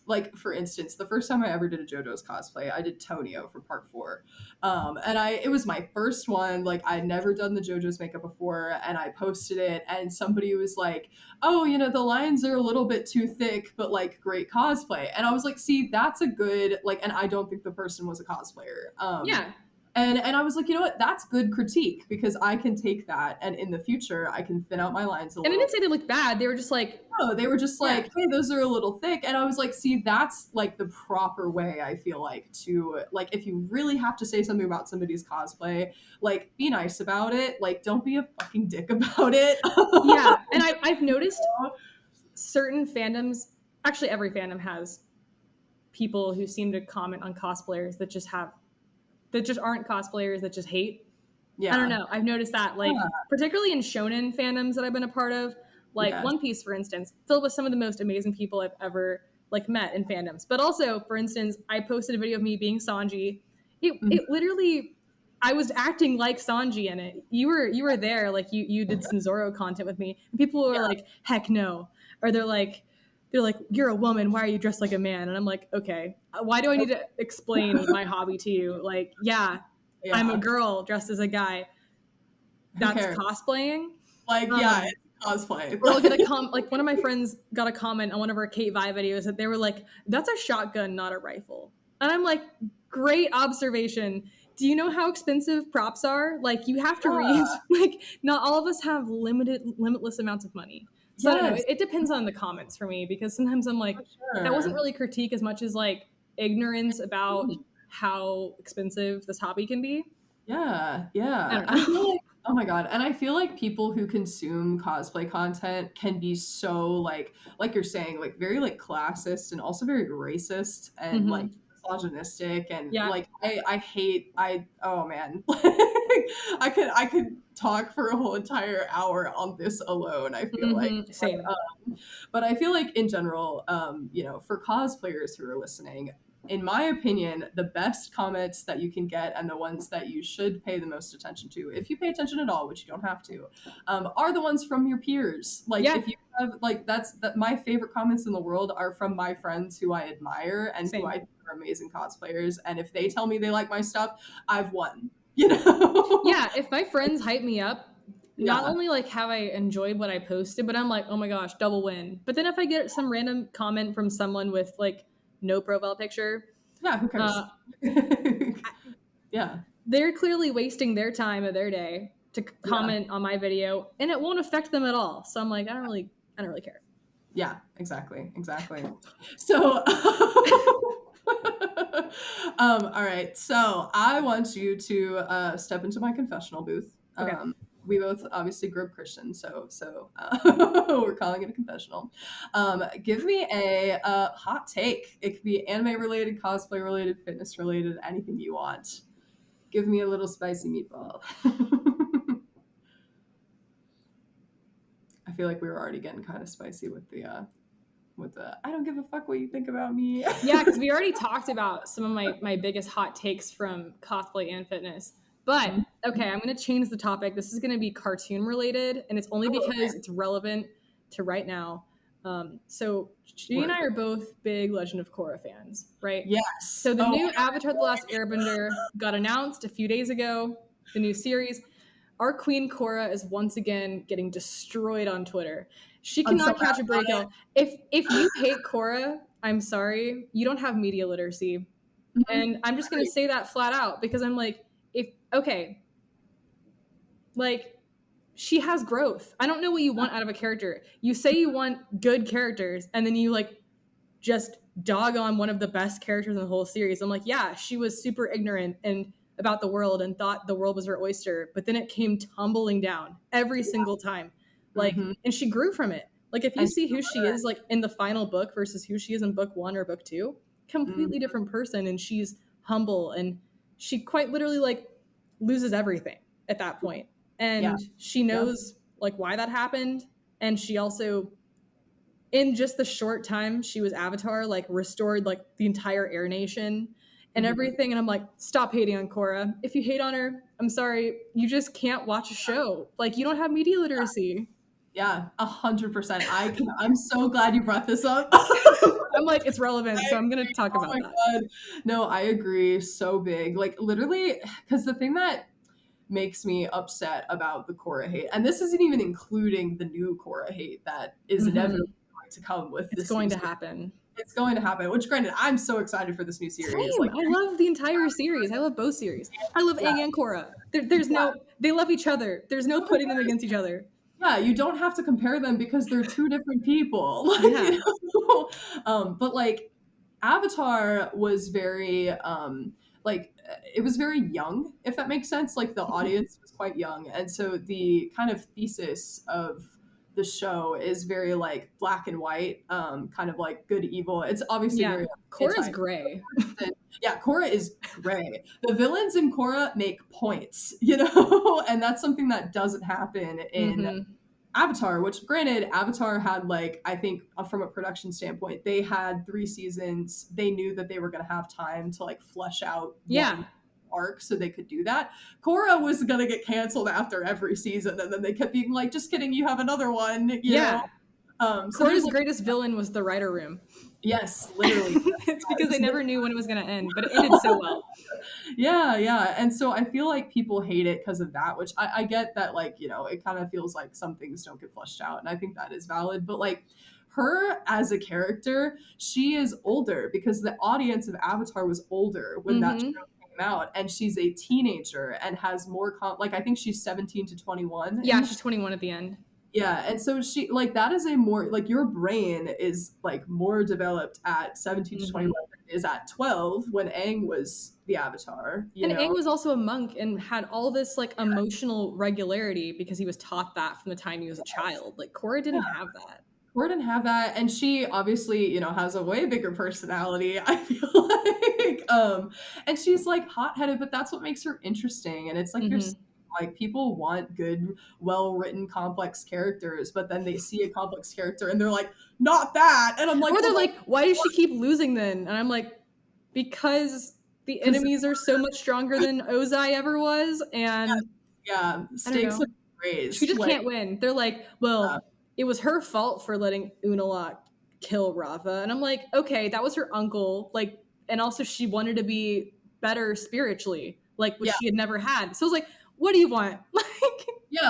A: like, for instance, the first time I ever did a JoJo's cosplay, I did Tonio for part 4. And it was my first one. Like, I'd never done the JoJo's makeup before, and I posted it, and somebody was like, oh, you know, the lines are a little bit too thick, but, like, great cosplay. And I was like, see, that's a good, like, and I don't think the person was a cosplayer.
B: Yeah.
A: And I was like, you know what? That's good critique, because I can take that, and in the future, I can thin out my lines a little.
B: And I didn't say they looked bad. They were just like,
A: no, they were just like, hey, those are a little thick. And I was like, see, that's like the proper way, I feel like, to, like, if you really have to say something about somebody's cosplay, like, be nice about it. Like, don't be a fucking dick about it.
B: Yeah. And I've noticed certain fandoms, actually every fandom has people who seem to comment on cosplayers that just aren't cosplayers, that just hate. Yeah. I don't know. I've noticed that, like, particularly in shonen fandoms that I've been a part of, like One Piece, for instance, filled with some of the most amazing people I've ever, like, met in fandoms. But also, for instance, I posted a video of me being Sanji. It literally, I was acting like Sanji in it. You were there, like, you did some Zoro content with me. And people were like, heck no. Or they're like, you're a woman, why are you dressed like a man? And I'm like, okay, why do I need to explain my hobby to you? Like, I'm a girl dressed as a guy. That's cosplaying.
A: Like, it's cosplay.
B: Or I'll get like one of my friends got a comment on one of our Kate Vi videos that they were like, that's a shotgun, not a rifle. And I'm like, great observation. Do you know how expensive props are? Like, you have to read, like, not all of us have limitless amounts of money. So I don't know, it depends on the comments for me, because sometimes I'm like, that wasn't really critique as much as like ignorance about how expensive this hobby can be.
A: Yeah.
B: I feel
A: like, oh my god, and I feel like people who consume cosplay content can be so like you're saying, like very like classist and also very racist and like misogynistic, and like I hate, oh man, I could talk for a whole entire hour on this alone, I feel like.
B: Same.
A: But I feel like in general, you know, for cosplayers who are listening, in my opinion, the best comments that you can get, and the ones that you should pay the most attention to, if you pay attention at all, which you don't have to, are the ones from your peers. Like, if you have, like, my favorite comments in the world are from my friends who I admire and who I think are amazing cosplayers. And if they tell me they like my stuff, I've won, you know?
B: Yeah, if my friends hype me up, not only like have I enjoyed what I posted, but I'm like, oh my gosh, double win. But then if I get some random comment from someone with like no profile picture,
A: who cares?
B: they're clearly wasting their time of their day to comment on my video, and it won't affect them at all. So I'm like, I don't really care.
A: Yeah, exactly. So all right, so I want you to step into my confessional booth.
B: Okay.
A: We both obviously grew up Christian, so we're calling it a confessional. Give me a hot take. It could be anime related, cosplay related, fitness related, anything you want. Give me a little spicy meatball. I feel like we were already getting kind of spicy with the I don't give a fuck what you think about me.
B: Yeah, because we already talked about some of my biggest hot takes from cosplay and fitness. But okay, I'm going to change the topic. This is going to be cartoon related, and it's only because it's relevant to right now. So she and I are both big Legend of Korra fans, right?
A: Yes.
B: So the new Avatar: The Last Airbender got announced a few days ago. The new series. Our queen Korra is once again getting destroyed on Twitter. She cannot catch a break, y'all. If you hate Korra, I'm sorry, you don't have media literacy. And I'm just gonna say that flat out because I'm like, like she has growth. I don't know what you want out of a character. You say you want good characters, and then you like just dog on one of the best characters in the whole series. I'm like, yeah, she was super ignorant and about the world and thought the world was her oyster, but then it came tumbling down every single time. Like, and she grew from it. Like, if you see who she is, like in the final book versus who she is in book 1 or book 2, completely different person. And she's humble and she quite literally like loses everything at that point. And she knows like why that happened. And she also, in just the short time she was Avatar, like restored like the entire Air Nation and everything. And I'm like, stop hating on Korra. If you hate on her, I'm sorry, you just can't watch a show. Like, you don't have media literacy.
A: Yeah, 100%. I'm so glad you brought this up.
B: I'm like, it's relevant, so I'm gonna talk about that.
A: God. No, I agree so big. Like literally, because the thing that makes me upset about the Korra hate, and this isn't even including the new Korra hate that is inevitably going to come with this.
B: It's going to happen.
A: It's going to happen. Which, granted, I'm so excited for this new series.
B: Same.
A: Like,
B: I love the entire series. I love both series. I love Aang and Korra. There's no. They love each other. There's no putting them against each other.
A: Yeah, you don't have to compare them because they're two different people. Like, you know? But like Avatar was very like it was very young, if that makes sense. Like the audience was quite young, and so the kind of thesis of the show is very like black and white, kind of like good evil. It's obviously very
B: Korra's gray.
A: Yeah, Korra is gray. The villains in Korra make points, you know, and that's something that doesn't happen in Avatar, which granted, Avatar had like, I think from a production standpoint, they had 3 seasons. They knew that they were going to have time to like flesh out one arc so they could do that. Korra was going to get canceled after every season. And then they kept being like, just kidding, you have another one, you know?
B: Korra's greatest villain was the writer room.
A: Yes, literally.
B: It's because they never knew when it was going to end, but it ended so well.
A: Yeah. And so I feel like people hate it because of that, which I get that, like, you know, it kind of feels like some things don't get fleshed out. And I think that is valid. But like her as a character, she is older because the audience of Avatar was older when that show came out. And she's a teenager and has more, like, I think she's 17 to 21.
B: Yeah, she's 21 at the end.
A: Yeah, and so she, like, that is a more, like, your brain is, like, more developed at 17 to 21 than it is at 12 when Aang was the Avatar, you know?
B: Aang was also a monk and had all this, like, emotional regularity because he was taught that from the time he was a child. Like, Korra didn't have that.
A: Korra didn't have that, and she obviously, you know, has a way bigger personality, I feel like. And she's, like, hot-headed, but that's what makes her interesting, and it's like you're like, people want good, well-written, complex characters, but then they see a complex character and they're like, not that. And I'm like,
B: or they're like, why does she keep losing then? And I'm like, because the enemies are so much stronger than Ozai ever was. And
A: stakes are raised.
B: She just can't win. They're like, well, it was her fault for letting Unalaq kill Rafa. And I'm like, okay, that was her uncle. Like, and also she wanted to be better spiritually, like, which she had never had. So I was like, what do you want?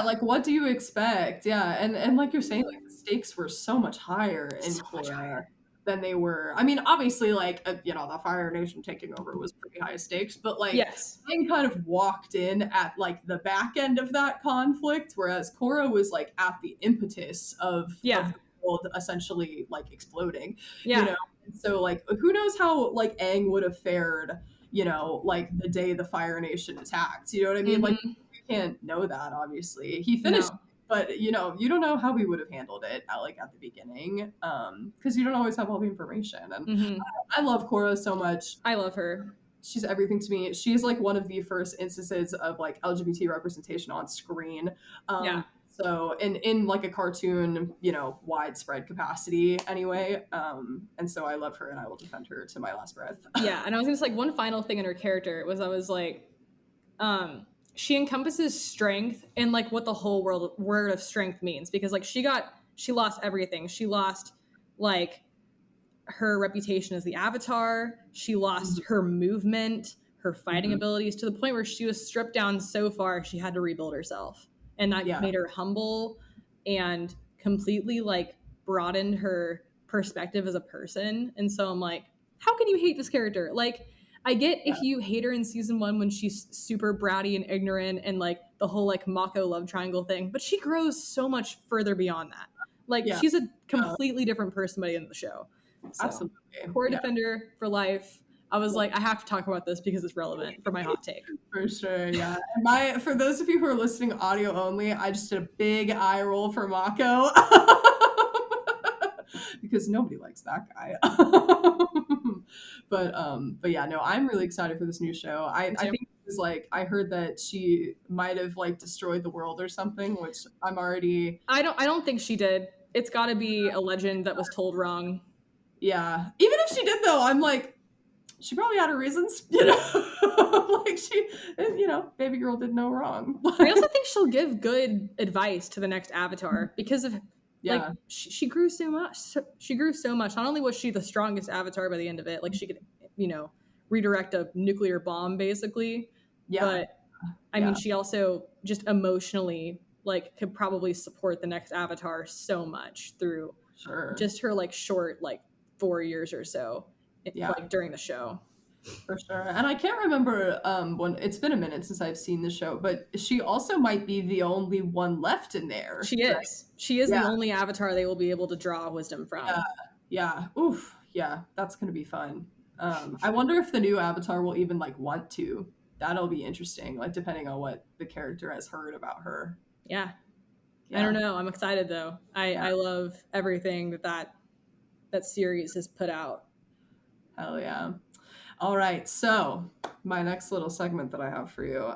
A: Like, what do you expect? And like you're saying, like, the stakes were so much higher in Korra than they were. I mean, obviously, like, you know, the Fire Nation taking over was pretty high stakes, but like, Aang kind of walked in at like the back end of that conflict, whereas Korra was like at the impetus of the world essentially like exploding. You know, and so like, who knows how like Aang would have fared, you know, like the day the Fire Nation attacked. You know what I mean? Like, can't know that, obviously. He finished, but you know, you don't know how he would have handled it at the beginning, because you don't always have all the information. And I love Korra so much.
B: I love her.
A: She's everything to me. She's like one of the first instances of like LGBT representation on screen. So in like a cartoon, you know, widespread capacity anyway. And so I love her and I will defend her to my last breath.
B: Yeah, and I was gonna say like one final thing in her character was I was like, she encompasses strength and like what the whole word of strength means, because like she lost everything. She lost like her reputation as the Avatar. She lost her movement, her fighting abilities, to the point where she was stripped down so far she had to rebuild herself. And that made her humble and completely like broadened her perspective as a person. And so I'm like, how can you hate this character? Like, I get if you hate her in season 1 when she's super bratty and ignorant and like the whole like Mako love triangle thing, but she grows so much further beyond that. Like she's a completely different person by the end of the show. So,
A: absolutely.
B: Core defender for life. I was like, I have to talk about this because it's relevant for my hot take.
A: For sure, yeah. For those of you who are listening audio only, I just did a big eye roll for Mako. Because nobody likes that guy. But yeah, no, I'm really excited for this new show. I think it was like, I heard that she might have like destroyed the world or something, which I'm already...
B: I don't think she did. It's got to be a legend that was told wrong.
A: Yeah. Even if she did, though, I'm like, she probably had her reasons, you know? Like she, you know, baby girl did no wrong.
B: I also think she'll give good advice to the next Avatar because of like she grew so much. She grew so much. Not only was she the strongest Avatar by the end of it, like she could, you know, redirect a nuclear bomb basically. But I mean, she also just emotionally like could probably support the next Avatar so much through just her like short like 4 years or so, like during the show.
A: For sure. And I can't remember when it's been a minute since I've seen the show, but she also might be the only one left in there.
B: She is. She is the only Avatar they will be able to draw wisdom from.
A: Yeah. Oof. Yeah. That's going to be fun. I wonder if the new Avatar will even like want to. That'll be interesting, like depending on what the character has heard about her.
B: Yeah. I don't know. I'm excited though. I love everything that series has put out.
A: Hell yeah. All right, so my next little segment that I have for you.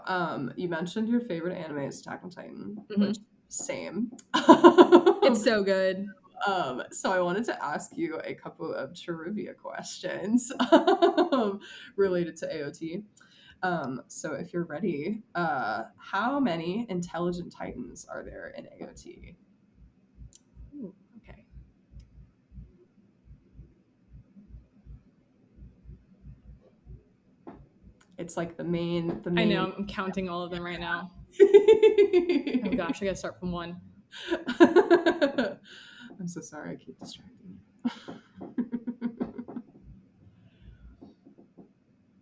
A: You mentioned your favorite anime is Attack on Titan, which same.
B: It's so good.
A: So I wanted to ask you a couple of trivia questions related to AOT. So if you're ready, how many intelligent Titans are there in AOT?
B: Ooh, okay.
A: It's like the main.
B: I know. I'm counting all of them right now. Oh gosh, I gotta start from 1.
A: I'm so sorry. I keep distracting you.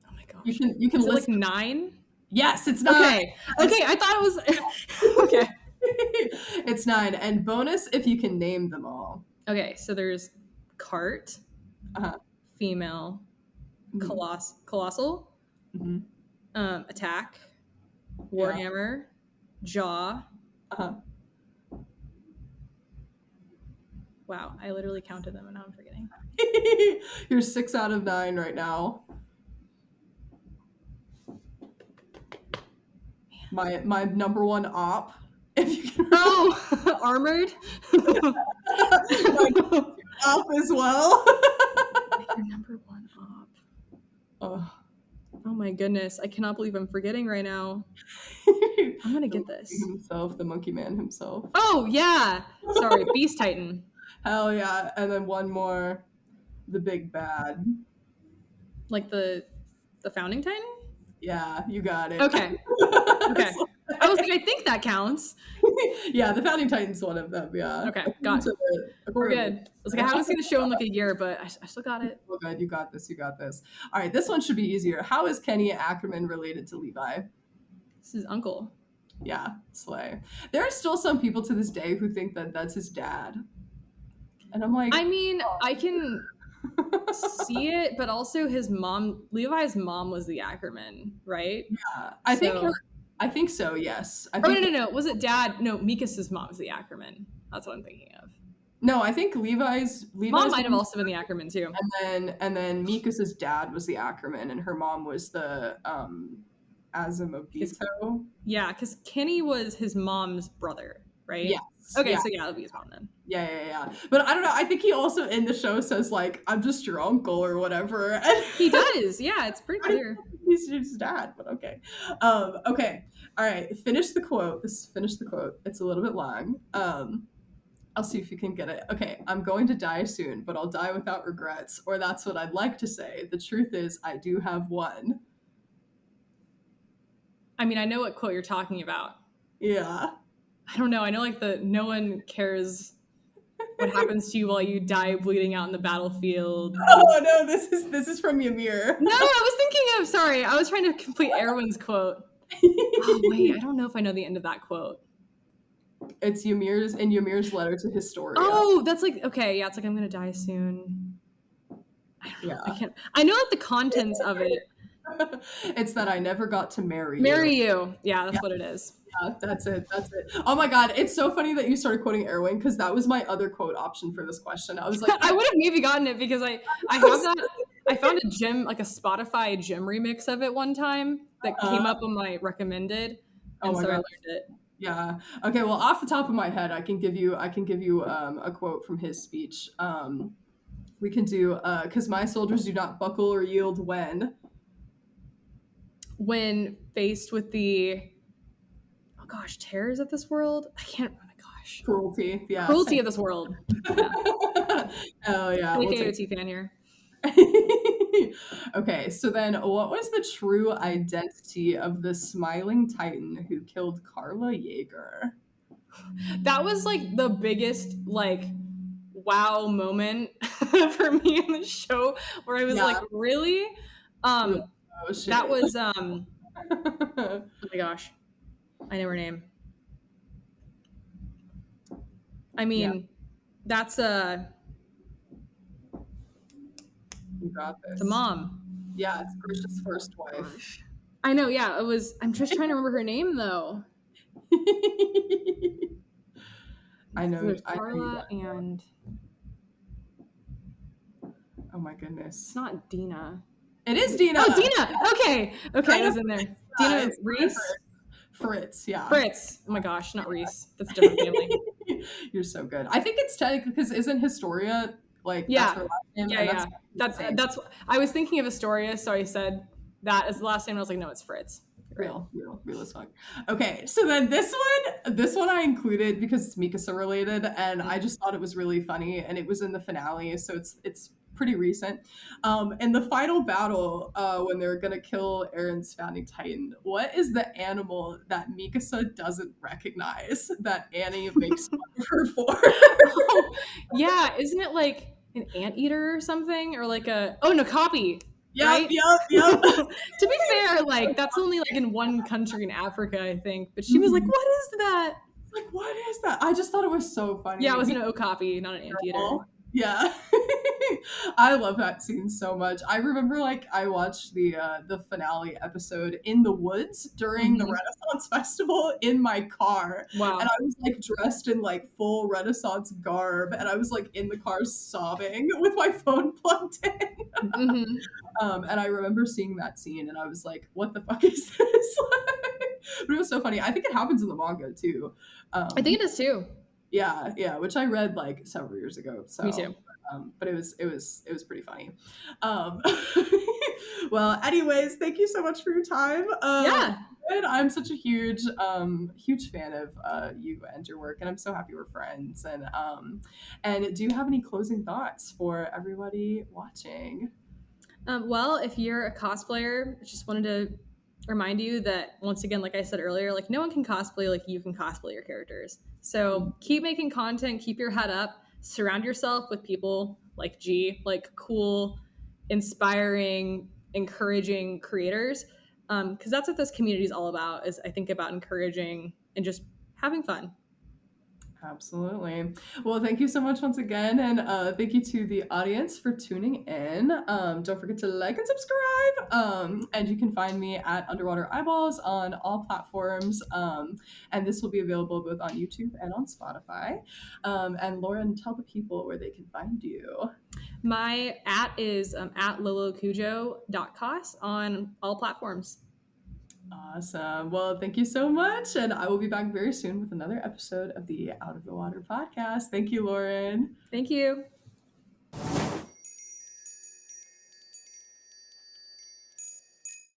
B: Oh my gosh.
A: You can
B: list like 9.
A: Yes, it's 9.
B: Okay. I thought it was okay.
A: It's 9, and bonus if you can name them all.
B: Okay, so there's Cart, female, colossal, attack, Warhammer, Jaw. Wow, I literally counted them and now I'm forgetting.
A: You're 6 out of 9 right now. My number 1 op. If you can
B: Armored.
A: Op as well.
B: Your number 1 op. Oh my goodness, I cannot believe I'm forgetting right now. I'm gonna get this.
A: The monkey man himself.
B: Oh yeah. Sorry, Beast Titan.
A: Hell yeah. And then one more, the big bad.
B: Like the founding Titan?
A: Yeah, you got it.
B: Okay. I was like, I think that counts.
A: Yeah, the founding Titan's one of them, yeah.
B: Okay, got it. We're good. I was like, I haven't seen the show in like a year, but I still got it.
A: Oh, good. You got this. All right, this one should be easier. How is Kenny Ackerman related to Levi?
B: This is uncle.
A: Yeah, slay. There are still some people to this day who think that that's his dad. And I'm like...
B: I mean, I can see it, but also his mom, Levi's mom was the Ackerman, right?
A: Yeah, I think I think so. Yes, I
B: Oh
A: think.
B: no. Was it dad? No, Mikas's mom's the Ackerman. That's what I'm thinking of.
A: No, I think
B: Mom
A: Levi's
B: might have
A: mom,
B: also been the Ackerman too.
A: and then Mikas's dad was the Ackerman, and her mom was the
B: Because
A: Azumabito.
B: yeah, because Kenny was his mom's brother, right?
A: Yes,
B: Okay,
A: yeah,
B: so yeah, that'll be his mom then.
A: yeah. But I don't know. I think he also in the show says like, "I'm just your uncle" or whatever. And
B: He does. Yeah, it's pretty
A: I don't
B: clear.
A: think he's his dad, but okay. Okay. All right. Finish the quote. Finish the quote. It's a little bit long. I'll see if you can get it. Okay, I'm going to die soon, but I'll die without regrets. Or that's what I'd like to say. The truth is, I do have one.
B: I mean, I know what quote you're talking about.
A: Yeah.
B: I don't know. I know like the no one cares what happens to you while you die bleeding out in the battlefield.
A: Oh no, this is from Ymir.
B: No, I was thinking of, sorry, I was trying to complete Erwin's quote. Oh wait, I don't know if I know the end of that quote.
A: It's Ymir's letter to Historia.
B: Oh, that's like, okay, yeah, it's like I'm gonna die soon. I don't know.
A: Yeah.
B: I can't. I know like the contents of it.
A: It's that I never got to marry
B: Marry
A: you.
B: you. Yeah, that's
A: Yeah.
B: what it is.
A: That's it. Oh my god, it's so funny that you started quoting Erwin because that was my other quote option for this question. I was like,
B: I would have maybe gotten it because I have that. I found a gym, like a Spotify gym remix of it one time that came up on my recommended,
A: oh
B: and
A: my
B: so I
A: god.
B: learned it.
A: Yeah. Okay. Well, off the top of my head, I can give you a quote from his speech. We can do because my soldiers do not buckle or yield
B: When faced with the, oh gosh, terrors of this world, I can't. Oh my gosh,
A: cruelty. Yeah.
B: cruelty
A: Same.
B: of this world. Yeah,
A: Oh yeah. We'll take.
B: AKOT fan here.
A: Okay. So then, what was the true identity of the smiling titan who killed Carla Yeager?
B: That was like the biggest like wow moment for me in the show where I was
A: Yeah.
B: like, really?
A: Oh, shit.
B: That was oh my gosh, I know her name. I mean,
A: Yeah.
B: that's
A: You got
B: the
A: this.
B: mom.
A: Yeah, it's Grish's first wife.
B: Gosh. I know, yeah, it was. I'm just trying to remember her name though.
A: I know.
B: There's
A: I know you
B: Carla
A: got it.
B: and
A: Oh my
B: it's
A: goodness.
B: not Dina.
A: It is Dina.
B: Oh, Dina. Okay, I was in there. Dina
A: It's
B: Reese.
A: Fritz, yeah.
B: Fritz. Oh my gosh, not Reese. That's a different family.
A: You're so good. I think it's technically because isn't Historia like that's her last name? And
B: Yeah. That's. I was thinking of Astoria, so I said that as the last name. And I was like, no, it's Fritz. Right.
A: Real as fuck. Okay, so then this one I included because it's Mikasa related, and I just thought it was really funny, and it was in the finale, so it's pretty recent. In the final battle, when they're gonna kill Aaron's founding titan, what is the animal that Mikasa doesn't recognize that Annie makes fun of her for?
B: Oh, yeah, isn't it like an anteater or something, or like a Nakapi? Right?
A: Yep.
B: To be fair, like that's only like in one country in Africa, I think. But she was like, "What is that?"
A: Like, what is that? I just thought it was so funny.
B: Yeah, it was an okapi, not an anteater.
A: Yeah. I love that scene so much. I remember like I watched the finale episode in the woods during the Renaissance Festival in my car.
B: Wow.
A: And I was like dressed in like full Renaissance garb and I was like in the car sobbing with my phone plugged in. And I remember seeing that scene and I was like, what the fuck is this? But it was so funny. I think it happens in the manga too.
B: I think it is too.
A: Yeah, which I read like several years ago. So
B: Me too.
A: But it was pretty funny. Well, anyways, thank you so much for your time.
B: Yeah.
A: And I'm such a huge fan of you and your work, and I'm so happy we're friends. And do you have any closing thoughts for everybody watching?
B: Well, if you're a cosplayer, I just wanted to remind you that once again, like I said earlier, like no one can cosplay like you can cosplay your characters. So keep making content, keep your head up, surround yourself with people like G, like cool, inspiring, encouraging creators. Because that's what this community is all about, is I think about encouraging and just having fun.
A: Absolutely. Well, thank you so much once again. And thank you to the audience for tuning in. Don't forget to like and subscribe. And you can find me at Underwater Eyeballs on all platforms. And this will be available both on YouTube and on Spotify. And Lauren, tell the people where they can find you.
B: My is at LoloKujo.cos on all platforms.
A: Awesome. Well, thank you so much. And I will be back very soon with another episode of the Out of the Water podcast. Thank you, Lauren.
B: Thank you.